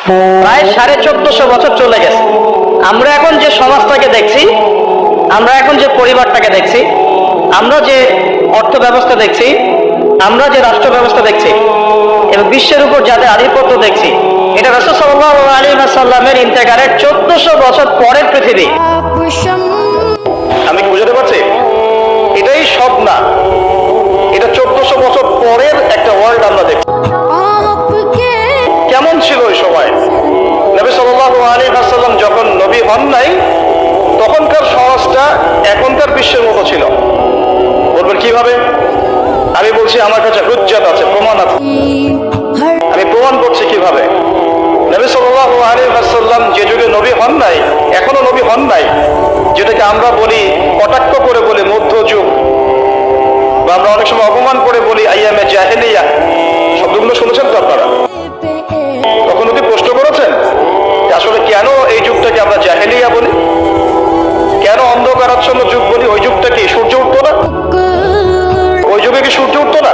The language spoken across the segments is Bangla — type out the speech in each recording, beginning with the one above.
প্রায় 1450 বছর চলে গেছে। আমরা এখন যে সমাজটাকে দেখছি, আমরা এখন যে পরিবারটাকে দেখছি, আমরা যে অর্থ ব্যবস্থা দেখছি, আমরা যে রাষ্ট্র ব্যবস্থা দেখছি এবং বিশ্বের উপর যাদের আধিপত্য দেখছি, এটা রাসূল সাল্লাল্লাহু আলাইহি ওয়াসাল্লামের ইন্তেকালের 1400 বছর পরের পৃথিবী। আমি কি বুঝাতে পারছি? এটাই সব না, এটা 1400 বছর পরের একটা ওয়ার্ল্ড আমরা দেখছি। কেমন ছিল ওই সময়? নবী সাল্লাল্লাহু আলাইহি ওয়াসাল্লাম যখন নবী হন নাই, তখনকার সমাজটা এখনকার বিশ্বের মতো ছিল। বলবেন কিভাবে? আমি বলছি, আমার কাছে হুজ্জাত আছে, প্রমাণ আছে। আমি প্রমাণ করছি কিভাবে। নবী সাল্লাল্লাহু আলাইহি ওয়াসাল্লাম যে যুগে নবী হন নাই, এখনো নবী হন নাই, যেটাকে আমরা বলি, কটাক্ষ করে বলি মধ্যযুগ, বা আমরা অনেক সময় অপমান করে বলি আইয়ামে জাহেলিয়া। শব্দগুলো শুনেছেন তো আপনারা? কখনো কি প্রশ্ন করেছেন যে আসলে কেন এই যুগটাকে আমরা জাহেলিয়া বলি? কেন অন্ধকারাচ্ছন্ন যুগ বলি? ওই যুগটা কি সূর্য উঠতো না? ওই যুগে কি সূর্য উঠতো না?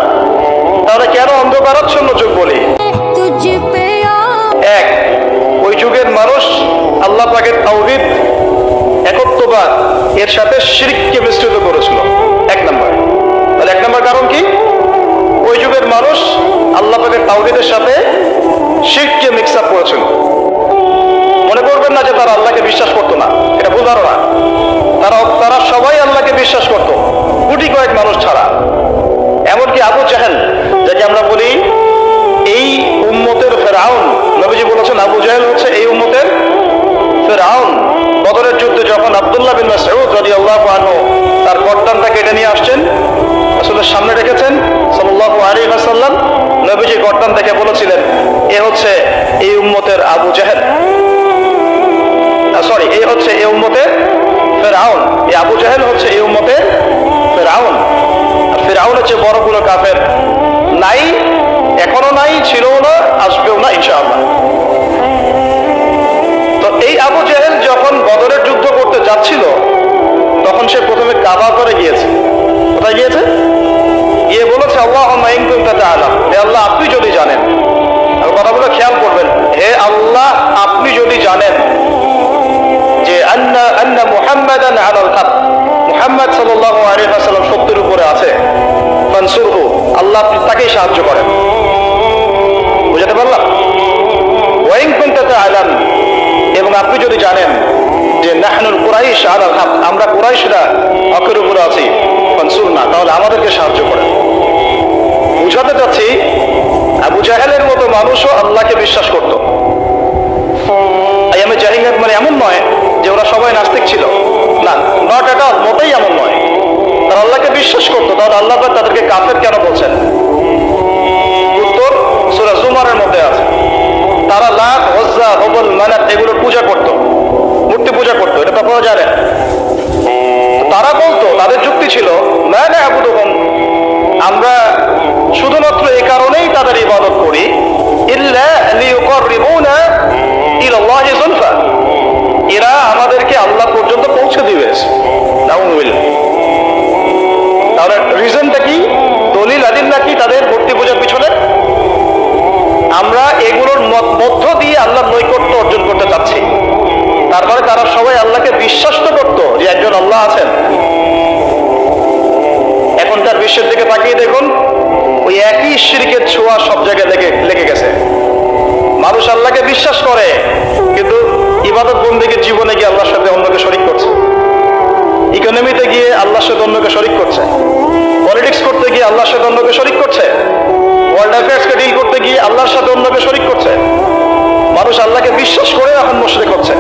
তাহলে কেন অন্ধকারাচ্ছন্ন যুগ বলি? এক, ওই যুগের মানুষ আল্লাহ পাকের তাওহীদ, একত্ববাদ এর সাথে শিরককে মিশ্রিত করেছিল। এক নম্বর। তাহলে এক নম্বর কারণ কি? ওই যুগের মানুষ আল্লাহ পাকের তাওহীদের সাথে শিরককে মিক্স আপ করেছিল। মনে করবেন না যে তারা আল্লাহকে বিশ্বাস করতো না, এটা ভুল ধারণা। তারা সবাই আল্লাহকে বিশ্বাস করত, গুটি কয়েক মানুষ ছাড়া। এমনকি আবু জাহেল, যাকে আমরা বলি এই উম্মতের ফেরাউন, নবীজি বলেছেন আবু জাহেল হচ্ছে এই উম্মতের ফেরাউন। বদরের যুদ্ধে যখন আব্দুল্লাহ বিন মাসউদ রাদিয়াল্লাহু আনহু তার গর্দানটা কেটে নিয়ে আসছেন, রাসূলের সামনে রেখেছেন সাল্লাল্লাহু আলাইহি ওয়াসাল্লাম, নবীজি গর্দান দেখে বলেছিলেন, এ হচ্ছে এই উম্মতের আবু জাহেল, সরি, এই হচ্ছে এই উম্মতের ফেরাউন। এই আবু জাহেল হচ্ছে এই উম্মতের ফেরাউন। আর ফেরাউন হচ্ছে বড় কোনো কাফের নাই, এখনো নাই, ছিলও না, আসবেও না ইনশাআল্লাহ। তো এই আবু জাহেল যখন বদরের যুদ্ধ করতে যাচ্ছিল, তখন সে প্রথমে কাবা করে গিয়েছে। কোথায় গিয়েছে? গিয়ে বলেছে, আল্লাহুম্মা ইন কুনতা তা'লাম, হে আল্লাহ আপনি যদি জানেন। আর কথাগুলো খেয়াল করবেন, হে আল্লাহ আপনি যদি জানেন যে আন্না মুহাম্মাদান আলাল হক, মুহাম্মদ সাল্লাল্লাহু আলাইহি ওয়াসাল্লাম সত্যের উপরে আছে, ফানসুরহু, আল্লাহ আপনি তাকেই সাহায্য করেন। বুঝাতে পারলাম? ওয়া ইন কুনতা তা'লাম, এবং আপনি যদি জানেন যে নাহনুল কুরাইশ আলাল হক, আমরা কুরাইশরা হকের উপরে আছি, ফানসুরনা, তাহলে আমাদেরকে সাহায্য করেন। বুঝাতে চাচ্ছি, আবু জাহেলের মতো মানুষও আল্লাহকে বিশ্বাস করত। আইয়ামে জাহিলিয়াত মানে এমন নয় যে ওরা সবাই নাস্তিক ছিল, না, নট এট অল, মোটেই এমন নয়। তারা আল্লাহকে বিশ্বাস করতো। তাহলে আল্লাহ পাক তাদেরকে কাফের কেন বলছেন? উত্তর সূরা জুমারের মধ্যে আছে। তারা লাত, উজ্জা, হুবল, মানাত এগুলোর পূজা করত, মূর্তি পূজা করতো। এটা তো আপনারা জানেন। তারা বলতো, তাদের যুক্তি ছিল, না না'বুদুহুম, আমরা শুধুমাত্র এই কারণেই তাদের ইবাদত করি, ইল্লা লিয়ুকাররিবুনা ইলাল্লাহি যুলফা, এরা আমাদেরকে আল্লাহ পর্যন্ত পৌঁছে দিবে। নাউযুবিল্লাহ। তাহলে রিজনটা কি? দলিল আদিল্লাহ কি তাদের মূর্তি পূজার পিছনে? আমরা এগুলোর মধ্য দিয়ে আল্লাহর নৈকট্য অর্জন করতে চাচ্ছি। তারপরে তারা সবাই আল্লাহকে বিশ্বাস তো করতো যে একজন আল্লাহ আছেন। এখনকার বিশ্বের দিকে তাকিয়ে দেখুন, ওই একই শিরকের ছোঁয়া সব জায়গায় লেগে গেছে। মানুষ আল্লাহকে বিশ্বাস করে, কিন্তু ইবাদত বন্দেগীর জীবনে গিয়ে আল্লাহর সাথে অন্যকে শরীক করছে। ইকোনমিতে গিয়ে আল্লাহর সাথে অন্যকে শরীক করছে। পলিটিক্স করতে গিয়ে আল্লাহর সাথে অন্যকে শরীক করছে। ওয়ার্ল্ড অ্যাফেয়ার্সকে ডিল করতে গিয়ে আল্লাহর সাথে অন্যকে শরীক করছে। মানুষ আল্লাহকে বিশ্বাস করে এখন মুশরিক হচ্ছে।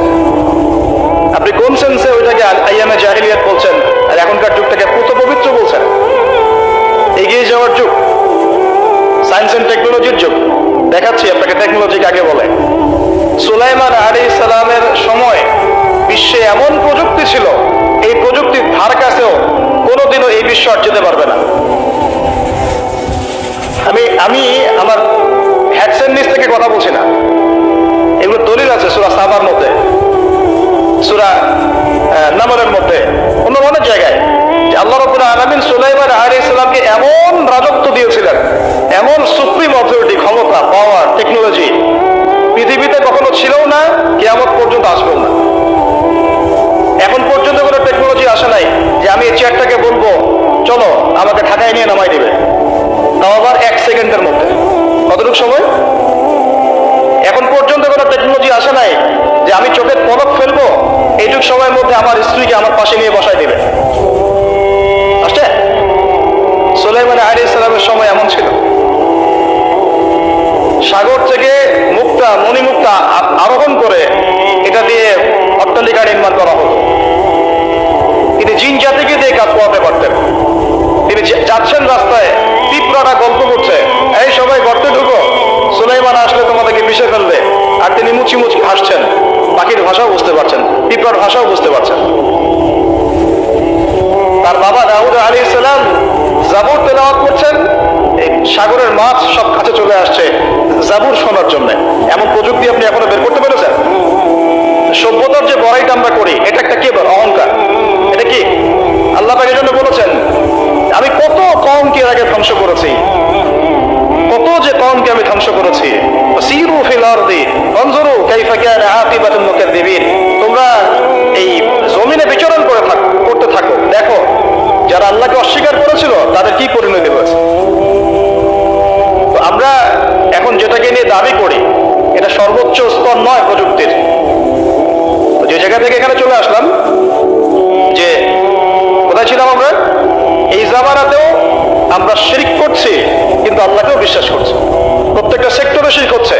আপনি কোন সেন্সে ওইটাকে আইয়ামে জাহিলিয়াত বলছেন, আর এখনকার যুগটাকে পুত পবিত্র বলছেন? এগিয়ে যাওয়ার যুগ, সায়েন্স এন্ড টেকনোলজির যুগ। দেখাচ্ছি আপনাকে টেকনোলজিকে আগে বলে। সুলাইমান আলাইহিস সালামের সময় বিশ্বে এমন প্রযুক্তি ছিল, এই প্রযুক্তির ধার কাছেও কোনোদিনও এই বিশ্ব আর যেতে পারবে না। আমি আমার হ্যাডসেট নিচ থেকে কথা বলছি না, এগুলো দলিল আছে সূরা সাবার মধ্যে, সূরা নামলের মধ্যে, অন্য অনেক জায়গায়, যে আল্লাহ রাব্বুল আলামিন সুলাইমান আলাইহিস সালামকে এমন রাজত্ব দিয়েছিলেন, এমন সুপ্রিম অথরিটি, ক্ষমতা, পাওয়ার, টেকনোলজি, পৃথিবীতে কখনো ছিল না, কিয়ামত পর্যন্ত আসবেও না। এখন পর্যন্ত কোনো টেকনোলজি আসে নাই যে আমি এই চেয়ারটাকে বলবো চলো আমাকে ঢাকায় নিয়ে নামাই দিবে, তাও আবার 1 সেকেন্ডের মধ্যে। কতটুকু সময়? এখন পর্যন্ত কোনো টেকনোলজি আসে নাই যে আমি চোখের পলক ফেলবো এইটুক সময়ের মধ্যে আমার স্ত্রীকে আমার পাশে নিয়ে বসাই দিবে। আসছে? সুলাইমান আলাইহিস সালামের সময় এমন ছিল। সাগর থেকে মুক্তা মণিমুক্তা আরোহণ করে এটা দিয়ে অট্টালিকা নির্মাণ করা হতো। তিনি জিন জাতিকে দিয়ে কাজ করাতে পারতেন। তিনি যাচ্ছেন রাস্তায়, পিঁপড়াটা গল্প করছে, এই সবাই গর্তে ঢুকো, সুলাইমান আসলে তোমাদেরকে পিষে ফেলবে। আর তিনি মুচি মুচি হাসছেন, পাখির ভাষাও বুঝতে পারছেন, পিঁপড়ার ভাষাও বুঝতে পারছেন। তার বাবা দাউদ আলাইহিস সালাম জাবুর তেলাওয়াত করছেন, এই সাগরের মাছ সব কাছে চলে আসছে জাবুর শোনার জন্য। এমন প্রযুক্তি আপনি এখনো বের করতে পেরেছেন? সভ্যতার যে বড়াইটা আমরা করি, এটা একটা কি অহংকার? এটা কি আল্লাহ পাক এর জন্য বলেছেন আমি কত কওমকে এর আগে ধ্বংস করেছি, কত যে কওমকে আমি ধ্বংস করেছি। সিরু ফিল আরদি ফানজুরু কাইফা কানা আকিবাতুল মুকাদ্দিবিন। তোমরা এই জমিনে বিচরণ করতে থাকো, দেখো যারা আল্লাহকে অস্বীকার করেছিল তাদের কি পরিণতি হয়েছে। তো আমরা এখন যেটাকে নিয়ে দাবি করি এটা সর্বোচ্চ স্তর নয় প্রযুক্তির। যে জায়গা থেকে এখানে চলে আসলাম, যে কোথায় ছিলাম আমরা? এই জামানাতেও আমরা শিরক করছি কিন্তু আল্লাহকেও বিশ্বাস করছি। প্রত্যেকটা সেক্টরে শিরক হচ্ছে।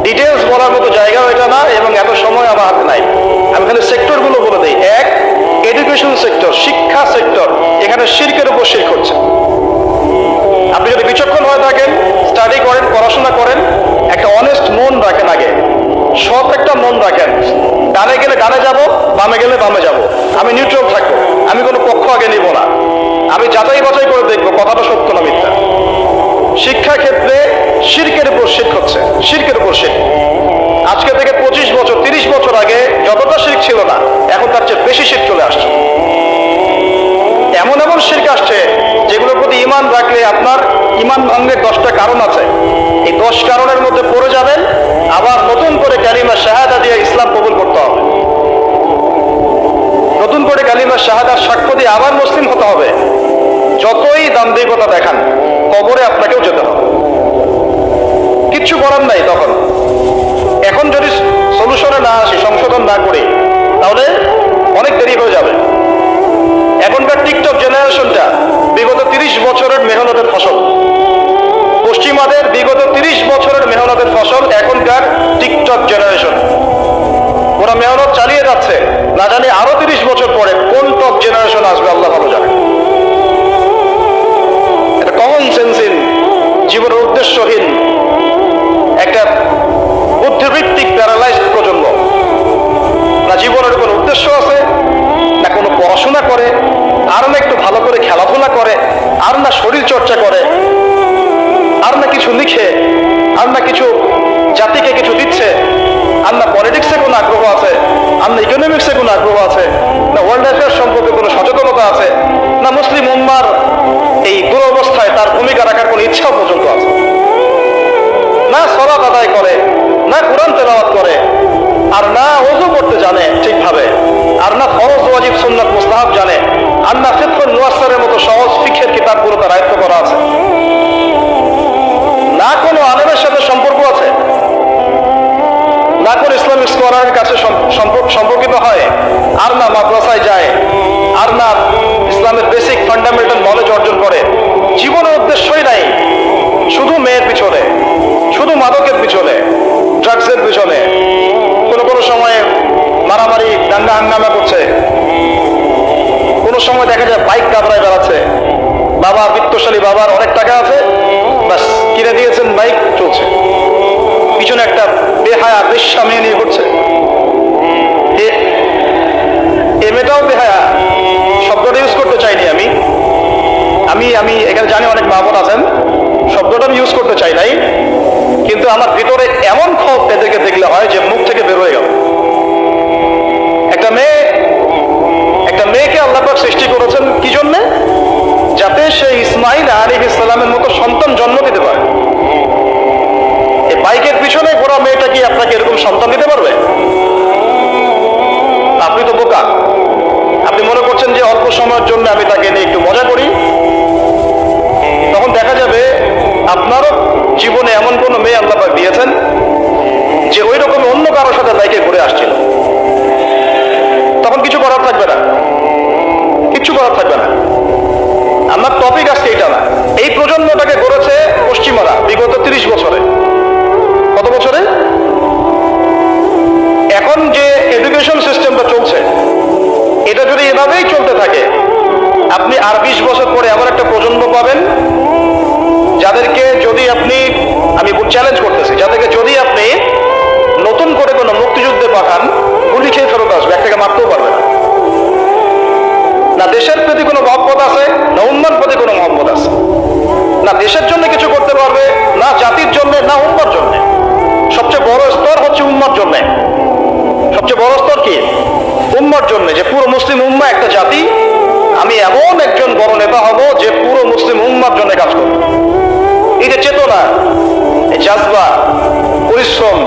ডিটেলস বলার মতো জায়গাও এটা না এবং এত সময় আমার হাতে নাই। আমি খালি সেক্টরগুলো বলে দিই। 1, এডুকেশন সেক্টর, শিক্ষা সেক্টর, এখানে শিরকের উপর শিরক হচ্ছে। আপনি যদি বিচক্ষণ হয়ে থাকেন, স্টাডি করেন, পড়াশোনা করেন, একটা অনেস্ট মন রাখেন, আগে সৎ একটা মন রাখেন। ডানে গেলে ডানে যাব, বামে গেলে বামে যাব, আমি নিউট্রাল থাকবো, আমি কোনো পক্ষ আগে নিব না, আমি যাচাই বাছাই করে দেখবো কথাটা সত্য না মিথ্যা। শিক্ষা ক্ষেত্রে শিরকের উপর শিরক হচ্ছে, শিরকের উপর শিরক। আজকে থেকে 25 বছর 30 বছর আগে যতটা শিরক ছিল না, এখন তার চেয়ে বেশি শিরক চলে আসছে। এমন এমন শিরক আসছে যেগুলোর প্রতি ঈমান রাখলে আপনার ঈমান ভঙ্গের 10টা কারণ আছে। এই 10 কারণের মধ্যে পড়ে যাবেন, আবার নতুন করে কালিমা শাহাদা দিয়ে ইসলাম কবুল করতে হবে। নতুন করে কালিমা শাহাদার সাক্ষ্য দিয়ে আবার মুসলিম হতে হবে। যতই দাম্ভিকতা দেখান, কবরে আপনাকেও যেতে হবে, কিচ্ছু করার নাই তখন। এখন যদি সলিউশনে না আসি, সংশোধন না করি, তাহলে অনেক দেরি হয়ে যাবে। এখনকার টিকটক জেনারেশনটা বিগত 30 বছরের মেহনতের ফসল। পশ্চিমাদের বিগত 30 বছরের মেহনতের ফসল এখনকার টিকটক জেনারেশন। ওরা মেহনত চালিয়ে যাচ্ছে, না জানি আরো 30 বছর পরে কোন টপ জেনারেশন আসবে আল্লাহ ভালো জানে। এটা কমন সেন্সহীন, জীবনের উদ্দেশ্যহীন, একটা বুদ্ধিবৃত্তিক প্যারালাইজড প্রজন্ম। না জীবনের কোনো উদ্দেশ্য আছে, না কোনো পড়াশোনা করে, আর না একটু ভালো করে খেলাধুলা করে, আর না শরীর চর্চা করে, আর না কিছু লিখে, আর না কিছু জাতিকে কিছু দিচ্ছে, আর না পলিটিক্সে কোনো আগ্রহ আছে, আর না ইকোনমিক্সে কোনো আগ্রহ আছে, না ওয়ার্ল্ড অ্যাফেয়ার্স সম্পর্কে কোনো সচেতনতা আছে, না মুসলিম উম্মার এই দুরবস্থায় তার ভূমিকা রাখার কোনো ইচ্ছাও পর্যন্ত আছে। না সালাত আদায় করে, না কোরআন তেলাওয়াত করে, আর না ওযু করতে জানে ঠিকভাবে, আর না ফরজ ওয়াজিব সুন্নাত মুস্তাহাব জানে, আর না ফিকহুল মুয়াসসারের মতো সহজ ফিকহের কিতাবগুলো তার আয়ত্ত করা আছে, না কোনো আলেমের সাথে সম্পর্ক আছে, না কোনো ইসলামিক স্কলারের কাছে সম্পর্কিত হয়, আর না মাদ্রাসায় যায়, আর না ইসলামের বেসিক ফান্ডামেন্টাল নলেজ অর্জন করে। জীবনের উদ্দেশ্যই নাই, শুধু মেয়ের পিছনে, শুধু মাদকের পিছনে, ড্রাগসের পিছনে, কোনো সময়ে মারামারি দাঙ্গা হাঙ্গামা করছে, কোনো সময় দেখা যায় বাইক কাবরায় বেড়াচ্ছে। বাবা বিত্তশালী, বাবার অনেক টাকা আছে, ব্যাস কিনে দিয়েছেন, বাইক চলছে, পিছনে একটা বেহায়া বেশ্যা মেয়ে নিয়ে ঘুরছে। এ মেয়েটাও বেহায়া, শব্দটা ইউজ করতে চাইনি আমি আমি আমি এখানে জানি অনেক মা বোন আছেন, শব্দটা আমি ইউজ করতে চাই নাই, কিন্তু আমার ভিতরে এমন ক্ষোভ এদেরকে দেখলে হয় যে মুখ থেকে বের হয়ে গেল। একটা মেয়েকে আল্লাহ পাক সৃষ্টি করেছেন কি জন্যে? যাতে সে ইসমাইল আলাইহিস সালামের মতো সন্তান জন্ম দিতে পারে। এই বাইকের পিছনে ঘোরা মেয়েটা কি আপনাকে এরকম সন্তান দিতে পারবে? আপনি তো বোকা। আপনি মনে করছেন যে অল্প সময়ের জন্য আমি তাকে নিয়ে একটু মজা করি, তখন দেখা যাবে আপনারও জীবনে এমন কোনো মেয়ে আল্লাহ পাক দিয়েছেন যে ওই রকম অন্য কারোর সাথে বাইকে ঘুরে আসছিল। তখন কিছু করার থাকবে না, কিচ্ছু করার থাকবে না। আমার টপিক আজকে এটা না। এই প্রজন্মটাকে গড়েছে পশ্চিমারা বিগত 30 বছরে। কত বছরে? এখন যে এডুকেশন সিস্টেমটা চলছে, এটা যদি এভাবেই চলতে থাকে, আপনি আর 20 বছর পরে এমন একটা প্রজন্ম পাবেন যাদেরকে যদি আপনি, আমি চ্যালেঞ্জ করতেছি, যাদেরকে যদি আপনি নতুন করে কোনো মুক্তিযুদ্ধে পাঠান, গুলি খেয়ে ফেরত আসবে, একটাকে মারতেও পারবে না। না দেশের প্রতি কোনো মহব্বত আছে, না উম্মার প্রতি কোনো মহব্বত আছে, না দেশের জন্য কিছু করতে পারবে, না জাতির জন্য, না উম্মার জন্য। সবচেয়ে বড় স্তর হচ্ছে উম্মার জন্য। সবচেয়ে বড় স্তর কি? উম্মার জন্য, যে পুরো মুসলিম উম্মা একটা জাতি, আমি এমন একজন বড় নেতা হব যে পুরো মুসলিম উম্মার জন্য কাজ করব। এই যে চেতনা, এই জাজবা, পরিশ্রম,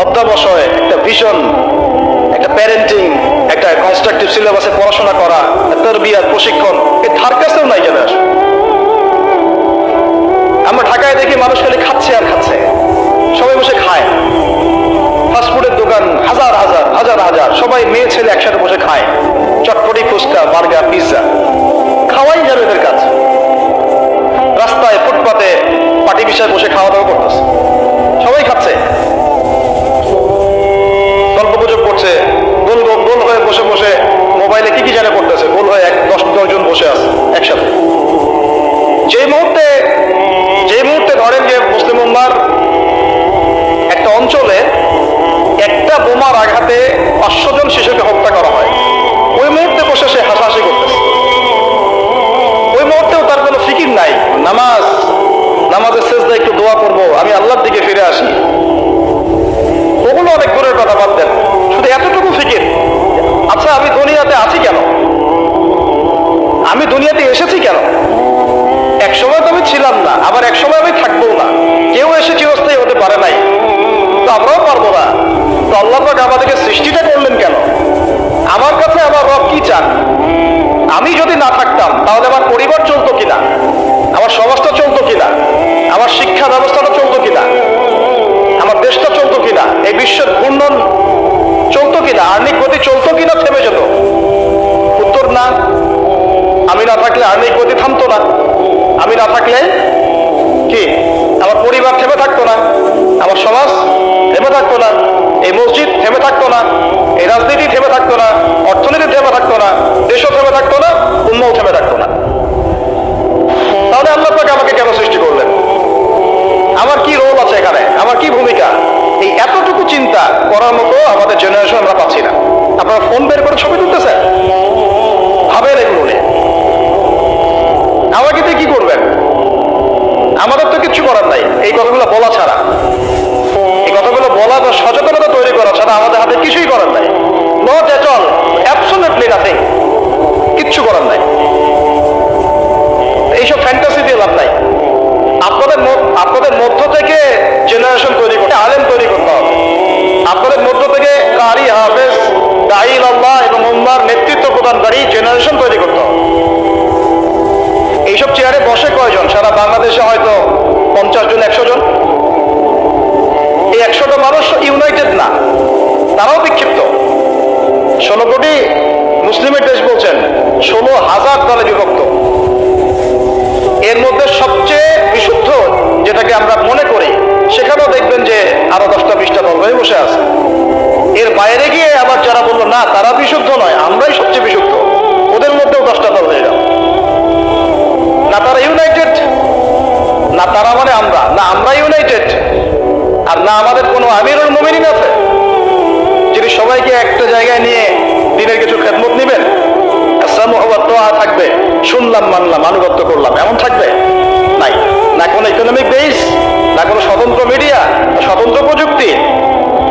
অধ্যবসায়, একটা ভিশন, একটা প্যারেন্টিং, একটা কনস্ট্রাকটিভ সিলেবাসে পড়াশোনা করা, তারবিয়াত, প্রশিক্ষণ, এই ধার কাছেও নাই যাবে আসলে। আমরা ঢাকায় দেখি মানুষ খালি খাচ্ছে আর খাচ্ছে, সবাই বসে খায়। ফাস্টফুডের দোকান হাজার হাজার হাজার হাজার, সবাই মেয়ে ছেলে একসাথে বসে খায়, চটপটি, ফুচকা, বার্গার, পিৎজা, খাওয়াই যাবে এদের কাজ। রাস্তায় ফুটপাতে পাটি বিষয়ে বসে খাওয়া দাওয়া করতেছে, সবাই খাচ্ছে, গল্প গুজব করছে, গোল গোল গোল হয়ে বসে বসে মোবাইলে কি কি জানে করতেছে, গোল হয়ে 10 জন বসে আছে একসাথে। যে মুহূর্তে ধরেন যে মুসলিম উম্মার একটা অঞ্চলে একটা বোমার আঘাতে 500 জন শিশুকে হত্যা করা হয়, ওই মুহূর্তে বসে সে হাসাহাসি করতেছে। ওই মুহূর্তেও তার কোনো ফিকির নাই, নামাজের সেজদায় একটু দোয়া করবো, আমি আল্লাহর দিকে ফিরে আসি, ওগুলো অনেক দূরের কথা, বাদ দেন। শুধু এতটুকু ফিকির, আচ্ছা আমি দুনিয়াতে আছি কেন, আমি দুনিয়াতে এসেছি কেন? এক সময় তো আমি ছিলাম না, আবার এক সময় আমি থাকবো না। কেউ এসে চিরস্থায়ী হতে পারে নাই, তো আমরাও পারবো না। তো আল্লাহ পাক আমাদেরকে সৃষ্টিটা করলেন কেন? আমার কাছে আমার রব কি চান? আমি যদি না থাকতাম তাহলে আমার পরিবার চলতো কিনা, আমার সমাজটা চলতো কিনা, আমার শিক্ষা ব্যবস্থাটা চলতো কিনা, আমার দেশটা চলতো কিনা, এই বিশ্বের ঘূর্ণন চলতো কিনা, আর্নিক গতি চলতো কিনা, থেমে যেত? উত্তর না। আমি না থাকলে আর্নিক গতি থামতো না, আমি না থাকলে কি আমার পরিবার থেমে থাকতো না, আমার সমাজ থেমে থাকতো না, এই মসজিদ থেমে থাকতো না, এই রাজনীতি থেমে থাকতো না, অর্থনীতি থেমে থাকতো না, দেশও থেমে থাকতো না, উম্মাও থেমে থাকতো না। তাহলে আল্লাহ পাক আমাকে কেন সৃষ্টি করলেন? আমার কি রোল আছে এখানে, আমার কি ভূমিকা? এই এতটুকু চিন্তা করার মতো আমাদের জেনারেশন আমরা পাচ্ছি না। আপনারা ফোন বের করে ছবি তুলতেছেন, ভাবেন এগুলো নিয়ে। আমাকে দিয়ে কি করবেন? আমাদের তো কিচ্ছু করার নাই এই কথাগুলো বলা ছাড়া, এই কথাগুলো বলা বা সচেতনতা তৈরি করা ছাড়া আমাদের হাতে কিছুই করার নাই। Not at all, absolutely nothing, কিচ্ছু করার নাই। এইসব ফ্যান্টাসি দিয়ে লাভ নাই। আপনাদের মধ্য থেকে জেনারেশন তৈরি করতে, আলেম তৈরি করতে হবে। আপনাদের মধ্য থেকে কারি, হাফেজ, দাঈ আল্লাহ এবং উম্মার নেতৃত্ব প্রদানকারী জেনারেশন তৈরি করতে হবে। এইসব চেয়ারে বসে কয়জন? সারা বাংলাদেশে হয়তো 50 জন, 100 জন। এই 100টা মানুষ ইউনাইটেড না, তারাও বিক্ষিপ্ত। 16 কোটি মুসলিমের দেশ বলছেন, 16,000 দলে বিভক্ত। এর মধ্যে সবচেয়ে বিশুদ্ধ যেটাকে আমরা মনে করি, সেখানেও দেখবেন যে আরো 10টা-20টা দল হয়ে বসে আছে। এর বাইরে গিয়ে আবার যারা বললো না তারা বিশুদ্ধ নয়, আমরাই সবচেয়ে বিশুদ্ধ, ওদের মধ্যেও 10টা দল হয়ে গেল। না তারা ইউনাইটেড, না তারা মানে আমরা, না আমরা ইউনাইটেড, আর না আমাদের কোনো আমিরুল মুমিনিন আছে যিনি সবাইকে একটা জায়গায় নিয়ে দিনের কিছু খেদমত নিবেন, থাকবে, শুনলাম মানলাম আনুগত্য করলাম, এমন থাকবে? নাই। না কোনো ইকোনমিক বেস, না কোনো স্বতন্ত্র মিডিয়া, স্বতন্ত্র প্রযুক্তি,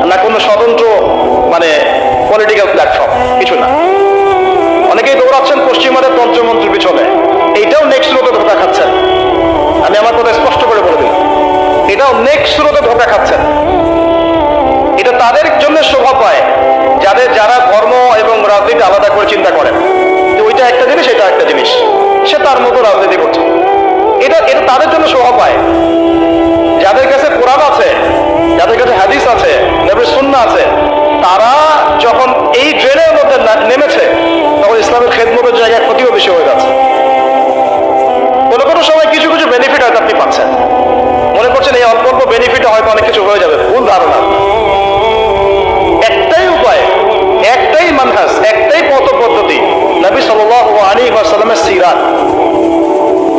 না কোনো স্বতন্ত্র মানে পলিটিক্যাল প্ল্যাটফর্ম, কিছু না। অনেকেই দৌড়াচ্ছেন পশ্চিমাদের তন্ত্রমন্ত্রের পিছনে, এইটাও নেক্সট লোকে ধোকা খাচ্ছেন। আমি আমার কথা স্পষ্ট করে বলে দিই, এটাও নেক্সট স্রোতে ধোকা খাচ্ছেন। এটা তাদের জন্য শোভা পায় যারা ধর্ম এবং রাজনীতি আলাদা করে চিন্তা করেন, যে ওইটা একটা জিনিস, এটা একটা জিনিস, সে তার মতো রাজনীতি করছে। এটা তাদের জন্য শোভা পায়। যাদের কাছে কোরআন আছে, যাদের কাছে হাদিস আছে, নবীর সুন্নাহ আছে, তারা যখন এই ড্রেনের মধ্যে নেমেছে, তখন ইসলামের খেদমতের জায়গায় ক্ষতিও বেশি হয়ে যাচ্ছে। কোনো কোনো সময় কিছু কিছু বেনিফিট হয়তো আপনি পাচ্ছেন, মনে করছেন এই অল্প অল্প বেনিফিটে হয়তো অনেক কিছু হয়ে যাবে। ভুল ধারণা। একটাই উপায়, একটাই মানহাজ, একটাই পথ পদ্ধতি, নবী সাল্লাল্লাহু আলাইহি ওয়াসাল্লামের সিরাত।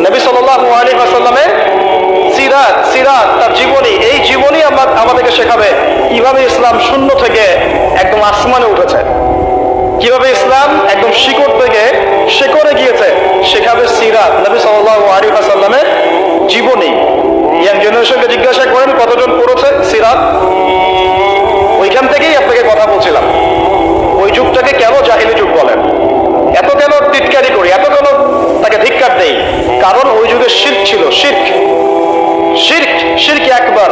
নবী সাল্লাল্লাহু আলাইহি ওয়াসাল্লামের সিরাত, তার জীবনী। এই জীবনী আমাদেরকে শেখাবে কিভাবে ইসলাম শূন্য থেকে একদম আসমানে উঠেছে, কিভাবে ইসলাম একদম শিকড় থেকে শেকড়ে গিয়েছে, শেখাবে সিরাত, নবী সাল্লাল্লাহু আলাইহি ওয়াসাল্লামের জীবনী। ইয়াং জেনারেশনকে জিজ্ঞাসা করেন কতজন পড়েছে সিরাত। ওইখান থেকেই আপনাকে কথা বলছিলাম, ওই যুগটাকে কেন জাহিলি যুগ বলেন, এত কেন টিটকারি করি, এত কেন তাকে ধিক্কার দেই? কারণ ওই যুগে শিরক ছিল, শিরক আকবার।